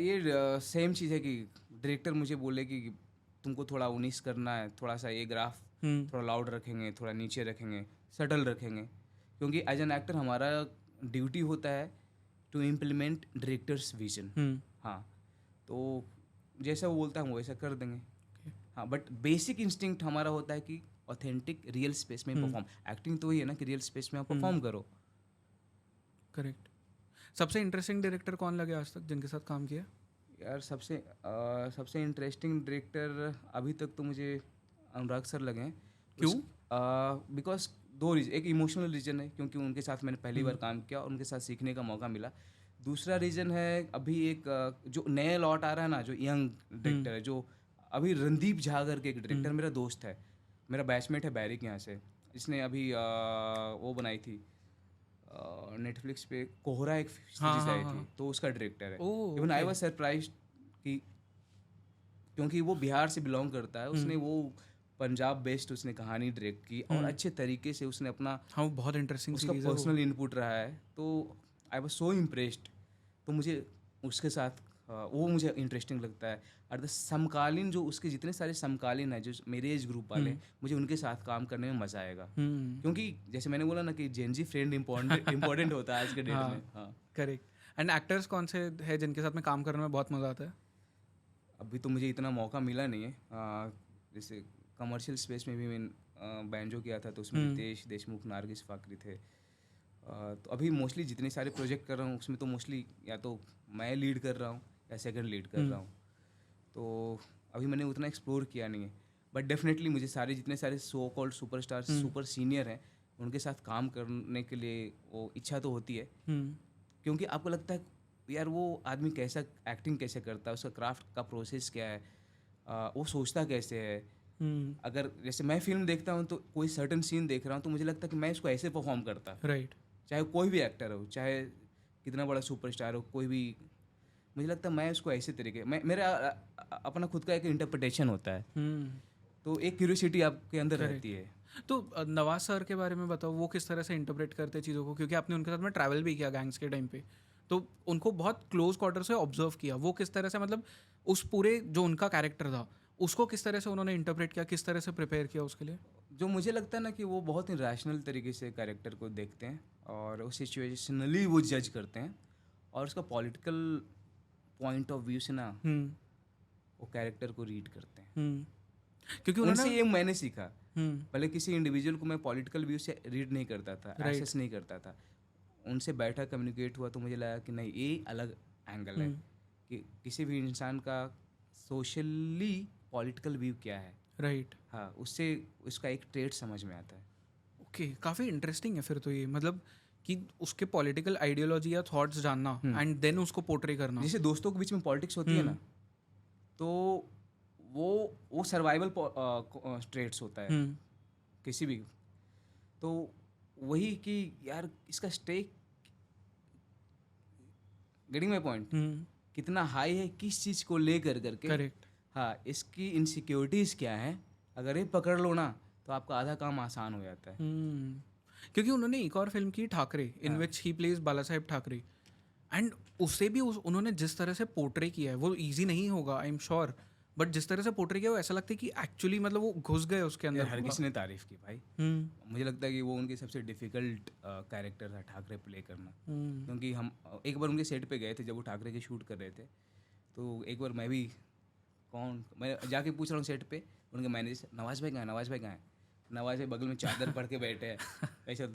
ये सेम चीज़ है कि डायरेक्टर मुझे बोले कि तुमको थोड़ा 19 करना है, थोड़ा सा ये ग्राफ थोड़ा लाउड रखेंगे, थोड़ा नीचे रखेंगे, सटल रखेंगे, क्योंकि एज एन एक्टर हमारा ड्यूटी होता है टू इम्प्लीमेंट डायरेक्टर्स विजन। हाँ, तो जैसा वो बोलता है हम वैसा कर देंगे। हाँ, बट बेसिक इंस्टिंक्ट हमारा होता है कि ऑथेंटिक रियल स्पेस में परफॉर्म। एक्टिंग तो वही है ना कि रियल स्पेस में आप परफॉर्म करो। करेक्ट। सबसे इंटरेस्टिंग डायरेक्टर कौन लगे आज तक जिनके साथ काम किया? यार सबसे इंटरेस्टिंग डायरेक्टर अभी तक तो मुझे अनुराग सर लगे हैं। क्यों? बिकॉज दो रीजन, एक इमोशनल रीजन है क्योंकि उनके साथ मैंने पहली बार काम किया और उनके साथ सीखने का मौका मिला। दूसरा रीज़न है अभी एक जो नया लॉट आ रहा है ना, जो यंग डायरेक्टर है, जो अभी रणदीप झा करके एक डायरेक्टर मेरा दोस्त है, मेरा बैचमेट है बैरिक यहाँ से। इसने अभी वो बनाई थी नेटफ्लिक्स पे कोहरा, एक सीरीज आई थी, तो उसका डायरेक्टर है। इवन आई वाज सरप्राइज्ड कि क्योंकि वो बिहार से बिलोंग करता है, उसने वो पंजाब बेस्ड उसने कहानी डायरेक्ट की और अच्छे तरीके से उसने अपना बहुत इंटरेस्टिंग उसका पर्सनल इनपुट रहा है। तो आई वाज सो इम्प्रेस्ड। तो मुझे उसके साथ वो मुझे इंटरेस्टिंग लगता है। और द समकालीन जो उसके जितने सारे समकालीन हैं जो मेरे एज ग्रुप वाले, मुझे उनके साथ काम करने में मज़ा आएगा। क्योंकि जैसे मैंने बोला ना कि जेनजी फ्रेंड इम्पोर्टेंट होता है आज के डेट में। हाँ, करेक्ट। एंड एक्टर्स कौन से हैं जिनके साथ में काम करने में बहुत मज़ा आता है? अभी तो मुझे इतना मौका मिला नहीं है। जैसे कमर्शियल स्पेस में भी मैंने बैंजो किया था, तो उसमें रितेश देशमुख, नारगिस फाकरी थे। तो अभी मोस्टली जितने सारे प्रोजेक्ट कर रहा हूँ उसमें तो मोस्टली या तो मैं लीड कर रहा हूँ या सेकंड लीड कर रहा हूँ। तो अभी मैंने उतना एक्सप्लोर किया नहीं है, बट डेफिनेटली मुझे सारे जितने सारे so called superstar, super senior हैं, उनके साथ काम करने के लिए वो इच्छा तो होती है। क्योंकि आपको लगता है यार वो आदमी कैसा एक्टिंग कैसे करता है, उसका क्राफ्ट का प्रोसेस क्या है, वो सोचता कैसे है। अगर जैसे मैं फिल्म देखता हूँ तो कोई सर्टन सीन देख रहा हूँ तो मुझे लगता है कि मैं इसको ऐसे परफॉर्म करता, राइट। चाहे कोई भी एक्टर हो, चाहे कितना बड़ा सुपरस्टार हो, कोई भी, मुझे लगता है मैं उसको ऐसे तरीके, मैं मेरा अपना खुद का एक इंटरप्रिटेशन होता है। तो एक क्यूरियोसिटी आपके अंदर रहती है। तो नवाज सर के बारे में बताओ, वो किस तरह से इंटरप्रेट करते हैं चीज़ों को, क्योंकि आपने उनके साथ में ट्रैवल भी किया गैंग्स के टाइम पे, तो उनको बहुत क्लोज क्वार्टर से ऑब्जर्व किया। वो किस तरह से, मतलब उस पूरे जो उनका कैरेक्टर था उसको किस तरह से उन्होंने इंटरप्रेट किया, किस तरह से प्रिपेयर किया उसके लिए? जो मुझे लगता है ना कि वो बहुत ही रैशनल तरीके से कैरेक्टर को देखते हैं और वो सिचुएशनली वो जज करते हैं और उसका पॉलिटिकल पॉइंट ऑफ व्यू से ना वो कैरेक्टर को रीड करते हैं। क्योंकि उनसे ये मैंने सीखा। पहले किसी इंडिविजुअल को मैं पॉलिटिकल व्यू से रीड नहीं करता था, एसेस नहीं करता था। उनसे बैठा, कम्युनिकेट हुआ तो मुझे लगा कि नहीं, ये अलग एंगल है कि किसी भी इंसान का सोशली पॉलिटिकल व्यू क्या है। राइट। हाँ, उससे उसका एक ट्रेड समझ में आता है। ओके, काफ़ी इंटरेस्टिंग है फिर तो ये, मतलब कि उसके पॉलिटिकल आइडियोलॉजी या थॉट्स जानना एंड देन उसको पोर्ट्रे करना। जैसे दोस्तों के बीच में पॉलिटिक्स होती है ना, तो वो सर्वाइवल ट्रेड्स होता है किसी भी। तो वही कि यार इसका स्टेक, गेटिंग माय पॉइंट, कितना हाई है, किस चीज़ को लेकर करके। करेक्ट। हाँ, इसकी इनसिक्योरिटीज़ क्या है, अगर ये पकड़ लो ना तो आपका आधा काम आसान हो जाता है। क्योंकि उन्होंने एक और फिल्म की Thackeray, in which he plays Bala Saheb Thackeray, and उससे भी उन्होंने जिस तरह से पोर्ट्रे किया है, वो इजी नहीं होगा आई एम श्योर, बट जिस तरह से पोर्ट्रे किया वो ऐसा लगता है कि एक्चुअली मतलब वो घुस गए उसके अंदर। हर किसी ने तारीफ की भाई। मुझे लगता है कि वो उनकी सबसे डिफिकल्ट कैरेक्टर था ठाकरे प्ले करना। क्योंकि हम एक बार उनके सेट पे गए थे जब वो ठाकरे की शूट कर रहे थे, तो एक बार मैं जाके पूछ रहा हूँ सेट पे, उनके मैनेजर से, नवाज भाई कहाँ है, नवाज भाई कहाँ है। नवाज भाई बगल में चादर पढ़ के बैठे हैं, ऐसे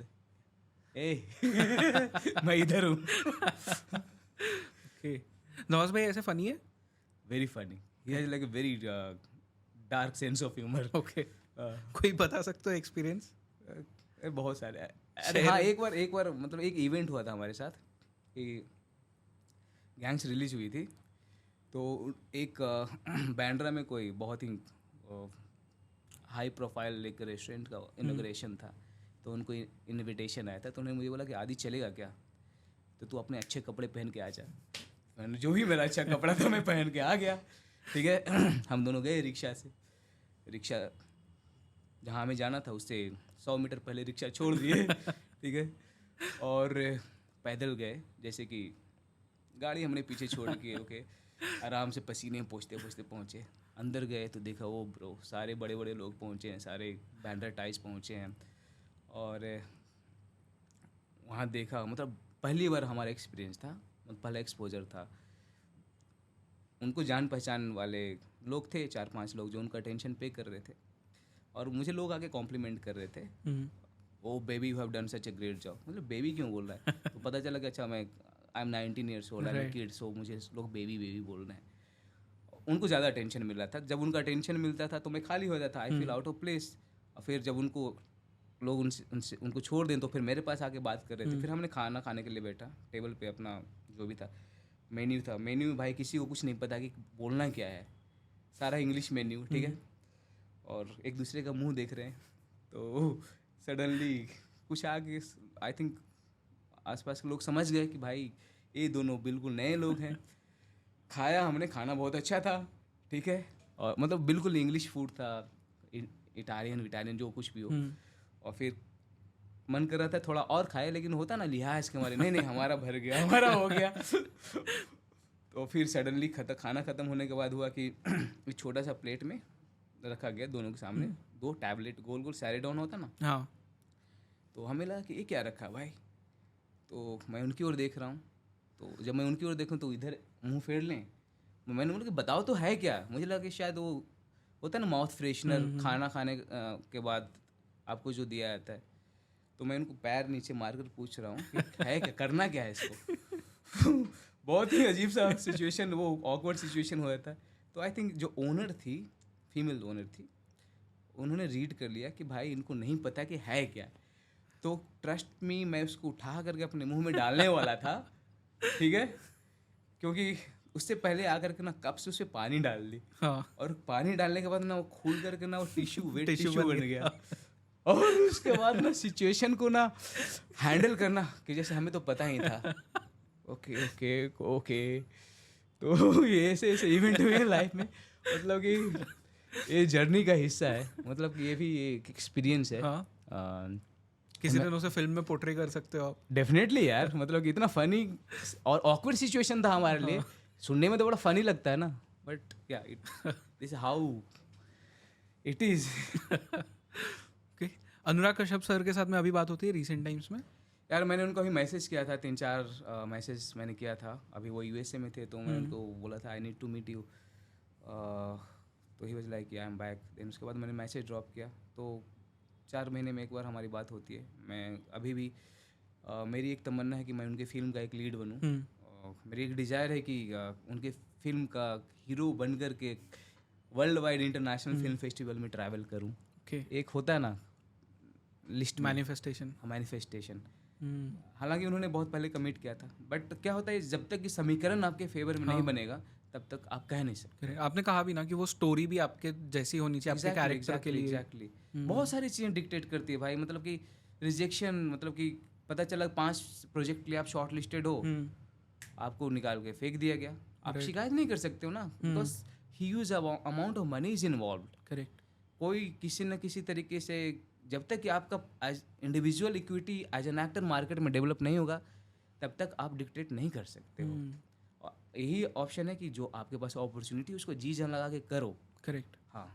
मैं इधर हूँ। नवाज भाई ऐसे फनी है? Very funny, he has like a very dark sense of humour. Okay, कोई बता सकते हो एक्सपीरियंस? बहुत सारे। अरे हाँ, एक बार मतलब एक इवेंट हुआ था हमारे साथ कि गैंग्स रिलीज हुई थी, तो एक बैंड्रा में कोई बहुत ही हाई प्रोफाइल एक रेस्टोरेंट का इनॉग्रेशन था, तो उनको इनविटेशन आया था। तो उन्होंने मुझे बोला कि आदि चलेगा क्या, तो तू अपने अच्छे कपड़े पहन के आ जा। मैंने जो भी मेरा अच्छा कपड़ा था मैं पहन के आ गया, ठीक है। हम दोनों गए रिक्शा से, रिक्शा जहाँ हमें जाना था उससे 100 मीटर पहले रिक्शा छोड़ दिए, ठीक है। और पैदल गए, जैसे कि गाड़ी हमने पीछे छोड़ के ओके आराम से पसीने पोंछते पोंछते पहुँचे। अंदर गए तो देखा वो ब्रो सारे बड़े बड़े लोग पहुँचे हैं, सारे बैंडर टाइज पहुँचे हैं। और वहाँ देखा, मतलब पहली बार हमारा एक्सपीरियंस था, मतलब पहला एक्सपोजर था। उनको जान पहचान वाले लोग थे, 4-5 लोग जो उनका अटेंशन पे कर रहे थे, और मुझे लोग आके कॉम्प्लीमेंट कर रहे थे, oh baby you have done such a great job. मतलब बेबी क्यों बोल रहा है? तो पता चला कि अच्छा मैं I am 19 years old, I am kid, so मुझे लोग बेबी बेबी बोल रहे हैं। उनको ज़्यादा अटेंशन मिल रहा था। जब उनका अटेंशन मिलता था तो मैं खाली हो जाता था, I feel out of place. और फिर जब उनको लोग उनसे उनको छोड़ दें तो फिर मेरे पास आके बात कर रहे थे। फिर हमने खाना खाने के लिए बैठा, टेबल पे अपना जो भी था मेन्यू था। मेन्यू में भाई किसी को कुछ नहीं पता कि बोलना क्या है, सारा इंग्लिश मेन्यू, ठीक है। और एक दूसरे का मुंह देख रहे हैं, तो सडनली कुछ आगे आई थिंक आसपास के लोग समझ गए कि भाई ये दोनों बिल्कुल नए लोग हैं। खाया हमने, खाना बहुत अच्छा था, ठीक है, और मतलब बिल्कुल इंग्लिश फूड था, इटालियन विटालियन जो कुछ भी हो। और फिर मन कर रहा था थोड़ा और खाए, लेकिन होता ना लिहाज के हमारे, नहीं नहीं हमारा भर गया, हमारा हो गया। तो फिर सडनली खाना ख़त्म होने के बाद हुआ कि एक छोटा सा प्लेट में रखा गया दोनों के सामने 2 टैबलेट, गोल गोल सैरेडॉन होता ना। हाँ। तो हमें लगा कि ये क्या रखा है भाई। तो मैं उनकी ओर देख रहा हूँ, तो जब मैं उनकी ओर देखूँ तो इधर मुंह फेर लें। मैंने बोला कि बताओ तो है क्या। मुझे लगा कि शायद वो होता है ना माउथ फ्रेशनर, खाना खाने के बाद आपको जो दिया जाता है। तो मैं उनको पैर नीचे मारकर पूछ रहा हूँ कि है क्या, करना क्या है इसको। बहुत ही अजीब सा सिचुएशन, वो ऑकवर्ड सिचुएशन हो जाता है। तो आई थिंक जो ओनर थी, फीमेल ओनर थी, उन्होंने रीड कर लिया कि भाई इनको नहीं पता कि है क्या। तो ट्रस्ट मी, मैं उसको उठा करके अपने मुंह में डालने वाला था, ठीक है, क्योंकि उससे पहले आकर के ना कप से उस पर पानी डाल दी। हाँ। और पानी डालने के बाद ना वो खोल करके ना वो टिश्यू वेट टिश्यू टिश्यू बन बन गया। और उसके बाद ना सिचुएशन को ना हैंडल करना कि जैसे हमें तो पता ही था। Okay okay okay. तो ये ऐसे ऐसे इवेंट हुए लाइफ में, मतलब कि ये जर्नी का हिस्सा है, मतलब कि ये भी एक एक्सपीरियंस है। हाँ। किसी दिन उसे फिल्म में पोर्ट्रे कर सकते हो आप। डेफिनेटली यार, मतलब कि इतना फनी और ऑकवर्ड सिचुएशन था हमारे लिए। सुनने में तो बड़ा फनी लगता है ना, बट या this how it is. Okay. Anurag Kashyap sir के साथ में अभी बात होती है रिसेंट टाइम्स में? यार मैंने उनको अभी मैसेज किया था, 3-4 मैसेज मैंने किया था। अभी वो यूएसए में थे, तो मैं उनको बोला था I need to meet you. तो he was like I am back. Then उसके बाद मैंने मैसेज ड्रॉप किया, तो 4 महीने में एक बार हमारी बात होती है। मैं अभी भी मेरी एक तमन्ना है कि मैं उनके फिल्म का एक लीड बनूं। मेरी एक डिज़ायर है कि उनके फिल्म का हीरो बन कर के world wide international film festival में ट्रैवल करूं। ओके। एक होता है ना लिस्ट मैनिफेस्टेशन। मैनिफेस्टेशन। हालांकि उन्होंने बहुत पहले कमिट किया था, बट क्या होता है जब तक कि समीकरण आपके फेवर में नहीं बनेगा तब तक आप कह नहीं सकते। आपने कहा भी ना कि वो स्टोरी भी आपके जैसी होनी चाहिए, आपके कैरेक्टर के लिए। एग्जैक्टली बहुत सारी चीज़ें डिक्टेट करती है भाई, मतलब कि रिजेक्शन, मतलब कि पता चला 5 प्रोजेक्ट के लिए आप शॉर्ट लिस्टेड हो, आपको निकाल के फेंक दिया गया, आप शिकायत नहीं कर सकते हो ना, because huge amount of money is involve. Correct. कोई किसी न किसी तरीके से, जब तक कि आपका as individual equity as an actor market में डेवलप नहीं होगा, तब तक आप डिक्टेट नहीं कर सकते हो। और यही ऑप्शन है कि जो आपके पास अपॉर्चुनिटी उसको जी जान लगा के करो। करेक्ट। हाँ।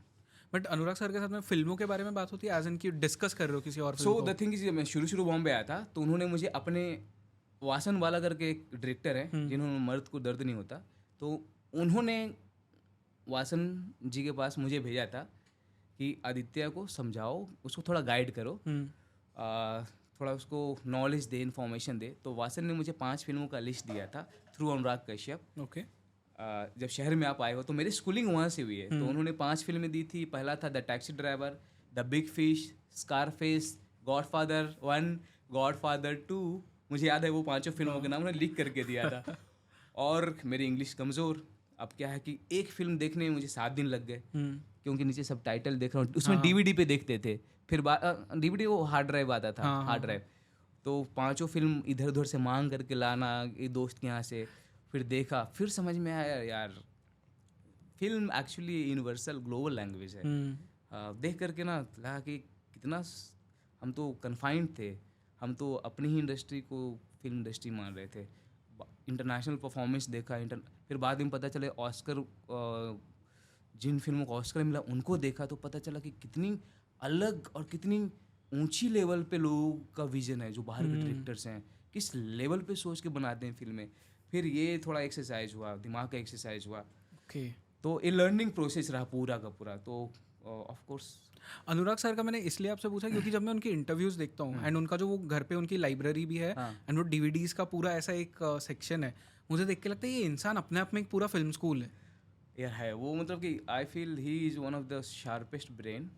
बट अनुराग सर के साथ में फिल्मों के बारे में बात होती है, एज इन की डिस्कस कर रहे हो किसी और सो द थिंग इज, मैं शुरू बॉम्बे आया था, तो उन्होंने मुझे अपने वासन वाला करके एक डायरेक्टर है जिन्होंने मर्द को दर्द नहीं होता, तो उन्होंने वासन जी के पास मुझे भेजा था कि आदित्य को समझाओ, उसको थोड़ा गाइड करो, थोड़ा उसको नॉलेज दे, इन्फॉर्मेशन दे। तो वासन ने मुझे 5 फिल्मों का लिस्ट दिया था थ्रू अनुराग कश्यप। ओके। जब शहर में आप आए हो, तो मेरी स्कूलिंग वहाँ से हुई है, तो उन्होंने 5 फिल्में दी थी। पहला था the taxi driver, the big fish, Scarface, godfather 1, godfather 2। मुझे याद है वो 5 फिल्मों के नाम उन्होंने लिख करके दिया था। और मेरी इंग्लिश कमज़ोर, अब क्या है कि एक फिल्म देखने में मुझे 7 दिन लग गए, क्योंकि नीचे सब टाइटल देख रहा हूँ, उसमें डीवीडी पे देखते थे, फिर डीवीडी वो हार्ड ड्राइव आता था, हार्ड ड्राइव, तो 5 फिल्म इधर उधर से मांग करके लाना ये दोस्त के यहाँ से, फिर देखा, फिर समझ में आया यार film actually universal global language है। देख करके ना लगा कि कितना हम तो कन्फाइंड थे, हम तो अपनी ही इंडस्ट्री को फिल्म इंडस्ट्री मान रहे थे। इंटरनेशनल परफॉर्मेंस देखा, फिर बाद में पता चले ऑस्कर, जिन फिल्मों को ऑस्कर मिला उनको देखा तो पता चला कि कितनी अलग और कितनी ऊंची लेवल पे लोगों का विजन है, जो बाहर के डायरेक्टर्स हैं किस लेवल पे सोच के बनाते हैं फिल्में। फिर ये थोड़ा एक्सरसाइज हुआ, दिमाग का एक्सरसाइज हुआ। ओके। तो ये लर्निंग प्रोसेस रहा पूरा का पूरा। तो ऑफ कोर्स अनुराग सर का मैंने इसलिए आपसे पूछा क्योंकि जब मैं उनके इंटरव्यूज़ देखता हूँ एंड उनका जो वो घर पे उनकी लाइब्रेरी भी है एंड वो डीवीडीज़ का पूरा ऐसा एक सेक्शन है, मुझे देख के लगता है ये इंसान अपने आप में एक पूरा फिल्म स्कूल है। यार है वो, मतलब कि I feel he is one of the sharpest brain.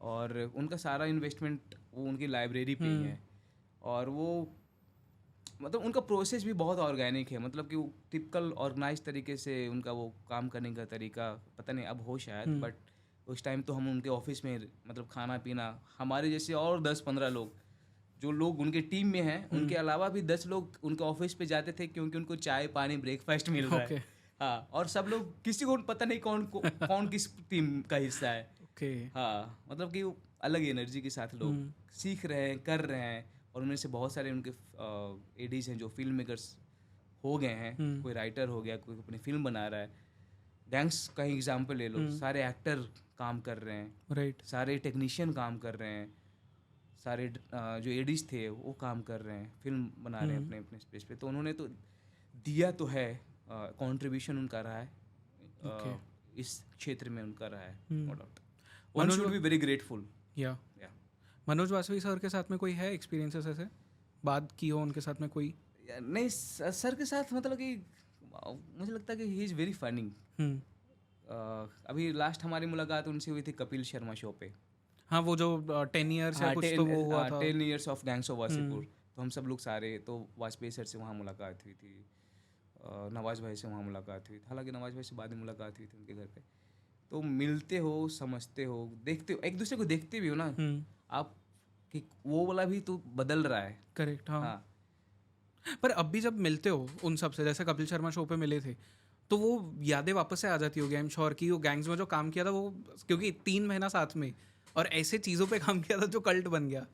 और उनका सारा इन्वेस्टमेंट वो उनकी लाइब्रेरी पे ही है। और वो मतलब उनका प्रोसेस भी बहुत ऑर्गेनिक है, मतलब कि वो टिपिकल ऑर्गेनाइज तरीके से उनका वो काम करने का तरीका, पता नहीं अब हो शायद, बट उस टाइम तो हम उनके ऑफिस में मतलब खाना पीना, हमारे जैसे और 10-15 लोग जो लोग उनके टीम में हैं, उनके अलावा भी 10 लोग उनके ऑफिस पे जाते थे क्योंकि उनको चाय पानी ब्रेकफास्ट मिल रहा है। हाँ, और सब लोग किसी को पता नहीं कौन किस टीम का हिस्सा है। हाँ, मतलब कि अलग एनर्जी के साथ लोग सीख रहे हैं, कर रहे हैं। और उनमें से बहुत सारे उनके एडीज हैं जो फिल्म मेकर्स हो गए हैं। कोई राइटर हो गया, कोई अपनी फिल्म बना रहा है। गैंग्स का ही एग्जाम्पल ले लो, सारे एक्टर काम कर रहे हैं, राइट, सारे टेक्नीशियन काम कर रहे हैं, सारे जो एडीज थे वो काम कर रहे हैं, फिल्म बना रहे हैं अपने अपने स्पेस पे। तो उन्होंने तो दिया तो है, कंट्रीब्यूशन उनका रहा है, इस क्षेत्र में उनका रहा है, no doubt. One should be very grateful. या मनोज वासवी सर के साथ में कोई है एक्सपीरियंसेस ऐसे बात की हो उनके साथ में कोई? नहीं, सर के साथ मतलब कि मुझे लगता है कि ही इज़ वेरी फनी। अभी लास्ट हमारी मुलाकात उनसे हुई थी कपिल शर्मा शो पे। हाँ, वो जो 10 ईयर्स या कुछ तो वो हुआ था, 10 years of gangs of Wasseypur. तो हम सब लोग सारे, तो वाजपेयी सर से वहाँ मुलाकात हुई थी, नवाज भाई से वहाँ मुलाकात हुई थी। हालांकि नवाज भाई से बाद में मुलाकात हुई थी उनके घर पे। तो मिलते हो, समझते हो, देखते हो, एक दूसरे को देखते भी हो ना आप कि वो वाला भी तो बदल रहा है। करेक्ट। हाँ। पर अब भी जब मिलते हो उन सब से, जैसे कपिल शर्मा शो पे मिले थे, तो वो यादें वापस से आ जाती होगी आई एम श्योर कि वो गैंग्स में जो काम किया था वो, क्योंकि 3 महीना साथ में और ऐसे चीज़ों पे काम किया था जो कल्ट बन गया,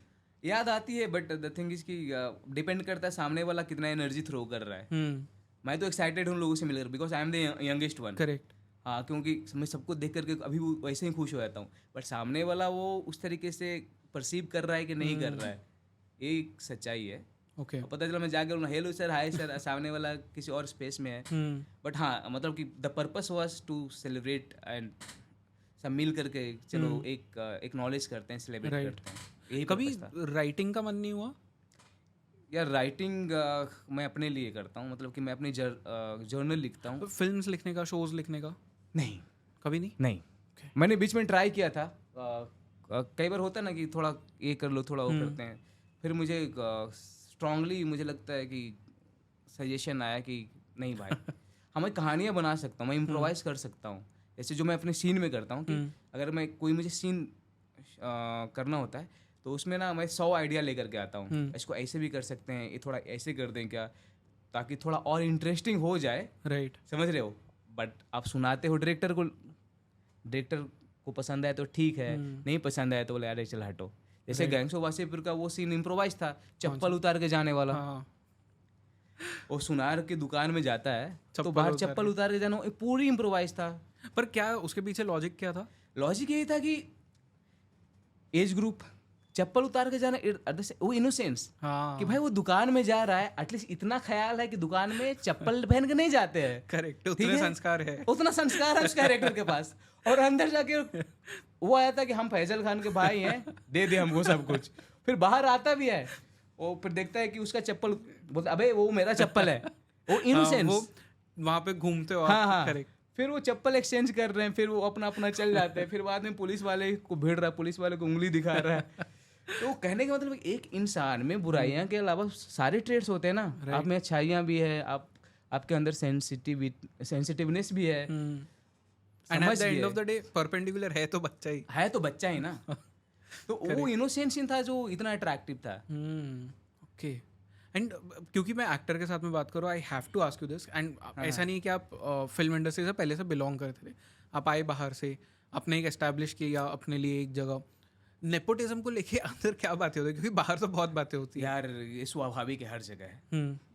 याद आती है। बट द थिंग इज कि डिपेंड करता है सामने वाला कितना एनर्जी थ्रो कर रहा है। मैं तो एक्साइटेड हूँ लोगों से मिलकर, because I am the youngest one. Correct. हाँ, क्योंकि मैं सबको देख करके अभी वो वैसे ही खुश हो जाता हूँ। बट सामने वाला वो उस तरीके से परसीव कर रहा है कि नहीं कर रहा है, ये एक सच्चाई है। ओके। पता चला मैं जाकर बोला हेलो सर, हाय सर, सामने वाला किसी और स्पेस में है। बट हाँ, मतलब कि the purpose was to celebrate and सब मिल करके चलो एक नॉलेज करते हैं, सेलिब्रेट करते हैं, यही कभी राइटिंग का मन नहीं हुआ? यार राइटिंग मैं अपने लिए करता हूँ, मतलब कि मैं अपनी जर्नल लिखता हूँ। फिल्म्स लिखने का, शोज लिखने का नहीं, कभी नहीं? नहीं। मैंने बीच में ट्राई किया था, कई बार होता है ना कि थोड़ा ये कर लो, थोड़ा वो करते हैं। फिर मुझे स्ट्रांगली मुझे लगता है कि सजेशन आया कि नहीं भाई, मैं कहानियाँ बना सकता हूँ, मैं इम्प्रोवाइज कर सकता हूँ, जैसे जो मैं अपने सीन में करता हूँ। कि अगर मैं कोई मुझे सीन करना होता है तो उसमें ना मैं 100 आइडिया लेकर के आता हूँ। इसको ऐसे भी कर सकते हैं, ये थोड़ा ऐसे कर दें क्या, ताकि थोड़ा और इंटरेस्टिंग हो जाए। राइट, समझ रहे हो? बट आप सुनाते हो डायरेक्टर को पसंद आए तो ठीक है, नहीं पसंद आए तो बोले अरे चल हटो। जैसे गैंग्स ऑफ वासेपुर का वो सीन इम्प्रोवाइज था, चप्पल उतार के जाने वाला। वो सुनार की दुकान में जाता है तो बाहर चप्पल उतार के जाना, पूरी इम्प्रोवाइज था। पर क्या उसके पीछे लॉजिक क्या था? लॉजिक यही था कि एज ग्रुप, चप्पल उतार के जाना, वो इनोसेंस कि भाई वो दुकान में जा रहा है, एटलीस्ट इतना ख्याल है कि दुकान में चप्पल पहन के नहीं जाते हैं। करेक्ट, उतना संस्कार है, उतना संस्कार है उस कैरेक्टर के पास। और अंदर जाके वो आया था कि हम फैजल खान के भाई हैं, दे दे हमको सब कुछ। फिर बाहर आता भी है, वो फिर देखता है कि उसका चप्पल, बोलता अबे वो मेरा चप्पल है। वो इनोसेंस, वो वहाँ पे घूमते हो। हाँ। करेक्ट। फिर वो चप्पल एक्सचेंज कर रहे हैं, फिर वो अपना अपना चल जाते हैं। फिर बाद में पुलिस वाले को भिड़ रहा है, पुलिस वाले को उंगली दिखा रहा है। तो कहने का मतलब एक इंसान में बुराइयां के अलावा सारे ट्रेड्स होते हैं ना। आप में अच्छाइयाँ भी है, आपके अंदर सेंसिटिवनेस भी है। And at the end of the day perpendicular है तो बच्चा ही ना। तो वो इनोसेंस था जो इतना अट्रैक्टिव था। ओके। एंड क्योंकि मैं एक्टर के साथ में बात करूँ, I have to ask you this. And ऐसा नहीं कि आप फिल्म इंडस्ट्री से पहले से बिलोंग करते थे, आप आए बाहर से, आपने एक एस्टैब्लिश किया अपने लिए एक जगह। नेपोटिज्म को लेके अंदर क्या बातें होती है, क्योंकि बाहर तो बहुत बातें होती है। यार ये स्वाभाविक है, हर जगह है।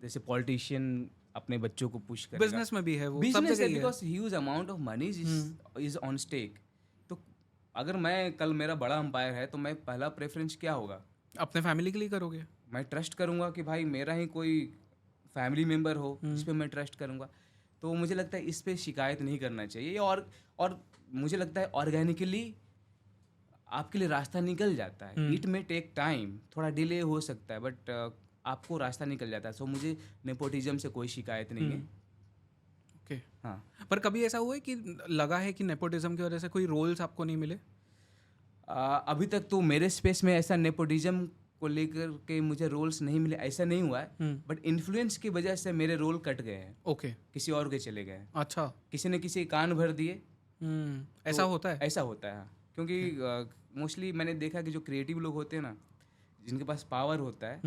जैसे पॉलिटिशियन अपने बच्चों को पुश करेगा, बिजनेस में भी है, वो सब बिजनेस जगह है, ही है। Because huge amount of money is on stake. तो अगर मैं कल मेरा बड़ा अंपायर है तो मैं पहला प्रेफरेंस क्या होगा, अपने फैमिली के लिए करोगे। मैं ट्रस्ट करूंगा कि भाई मेरा ही कोई फैमिली मेम्बर हो जिस पे मैं ट्रस्ट करूंगा। तो मुझे लगता है इस पे शिकायत नहीं करना चाहिए। और मुझे लगता है ऑर्गेनिकली आपके लिए रास्ता निकल जाता है। इट में टेक टाइम, थोड़ा डिले हो सकता है, बट आपको रास्ता निकल जाता है। सो मुझे नेपोटिज्म से कोई शिकायत नहीं है। ओके। हाँ, पर कभी ऐसा हुआ है कि लगा है कि नेपोटिज्म की वजह से कोई रोल्स आपको नहीं मिले? अभी तक तो मेरे स्पेस में ऐसा नेपोटिज्म को लेकर के मुझे रोल्स नहीं मिले, ऐसा नहीं हुआ है। बट इन्फ्लुएंस की वजह से मेरे रोल कट गए हैं, ओके। किसी और के चले गए हैं। अच्छा। किसी ने किसी के कान भर दिए। ऐसा होता है? ऐसा होता है, हाँ। क्योंकि मोस्टली मैंने देखा कि जो क्रिएटिव लोग होते हैं ना, जिनके पास पावर होता है,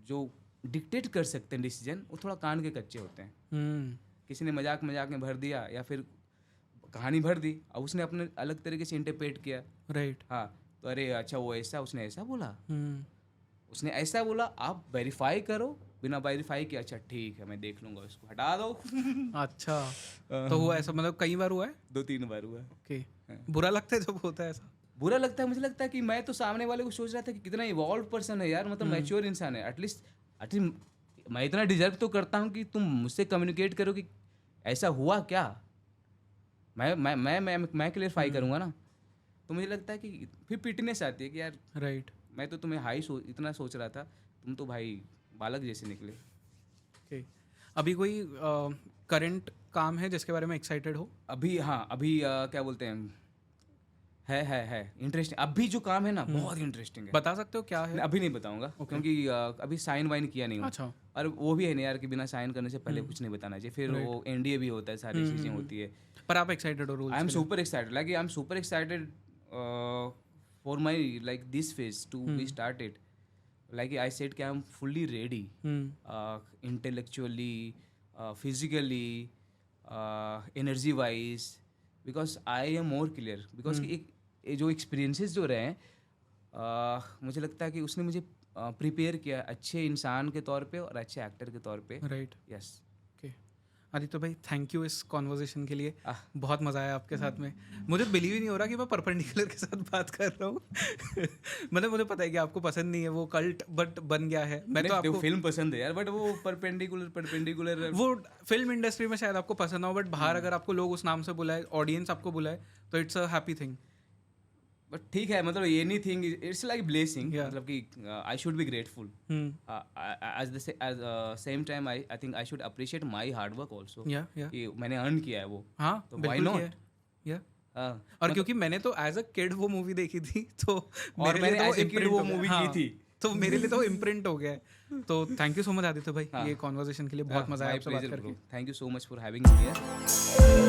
जो डिक्टेट कर सकते हैं डिसीजन, वो थोड़ा कान के कच्चे होते हैं। किसी ने मजाक मजाक में भर दिया या फिर कहानी भर दी, अब उसने अपने अलग तरीके से इंटरप्रेट किया। राइट। हाँ, तो अरे अच्छा वो ऐसा, उसने ऐसा बोला, उसने ऐसा बोला, आप वेरीफाई करो। बिना वेरीफाई किया, अच्छा ठीक है मैं देख लूंगा, उसको हटा दो। अच्छा, तो हुआ ऐसा, मतलब कई बार हुआ है? 2-3 बार हुआ है। ओके। बुरा लगता है जब होता है ऐसा? बुरा लगता है, मुझे लगता है कि मैं तो सामने वाले को सोच रहा था कि कितना इवॉल्व पर्सन है यार, मतलब मैच्योर इंसान है। एटलीस्ट मैं इतना डिजर्व तो करता हूँ कि तुम मुझसे कम्युनिकेट करो कि ऐसा हुआ क्या, मैं क्लियरफाई करूँगा ना। तो मुझे लगता है कि फिर पिटनेस आती है कि यार राइट। मैं तो तुम्हें इतना सोच रहा था, तुम तो भाई बालक जैसे निकले। ओके। अभी कोई करंट काम है जिसके बारे में एक्साइटेड हो? अभी हाँ, अभी क्या बोलते हैं, है इंटरेस्टिंग। अभी जो काम है ना बहुत इंटरेस्टिंग है। बता सकते हो क्या है? अभी नहीं बताऊंगा क्योंकि अभी साइन वाइन किया नहीं हूँ। अच्छा। और वो भी है नहीं यार कि बिना साइन करने से पहले कुछ नहीं बताना चाहिए, फिर वो एनडीए भी होता है, सारी चीज़ें होती है। पर आप एक्साइटेड हो role? I am super excited, like I am super excited for my like this phase to be started. Like I said कि I am fully ready, intellectually, physically, energy wise, because I am more clear. Because ये जो experiences जो रहे हैं, मुझे लगता है कि उसने मुझे प्रिपेयर किया अच्छे इंसान के तौर पे और अच्छे एक्टर के तौर पे। राइट। यस। ओके आदित्य भाई, थैंक यू इस कॉन्वर्जेशन के लिए। बहुत मज़ा आया आपके साथ में। मुझे बिलीव ही नहीं हो रहा कि मैं परपेंडिकुलर के साथ बात कर रहा हूँ। मतलब मुझे पता है कि आपको पसंद नहीं है वो कल्ट, बट बन गया है। मैं तो आपको फिल्म पसंद है यार, बट वो परपेंडिकुलर वो फिल्म इंडस्ट्री में शायद आपको पसंद ना हो, बट बाहर अगर आपको लोग उस नाम से बुलाए, ऑडियंस आपको बुलाए, तो it's a happy thing. But ठीक है, मतलब एनीथिंग इट्स लाइक ब्लेसिंग, मतलब कि I should be grateful. At the same time I think I should appreciate my hard work also. कि मैंने अर्न किया है वो। हाँ, तो व्हाई नॉट। और क्योंकि मैंने तो एज अ किड वो मूवी देखी थी, तो और मैंने एज अ किड वो मूवी की थी, तो मेरे लिए तो इम्प्रिंट हो गया है। तो thank you so much Aditya भाई, ये कॉन्वर्सेशन के लिए बहुत मजा आया आपसे बात करके। Thank you so much for having me here.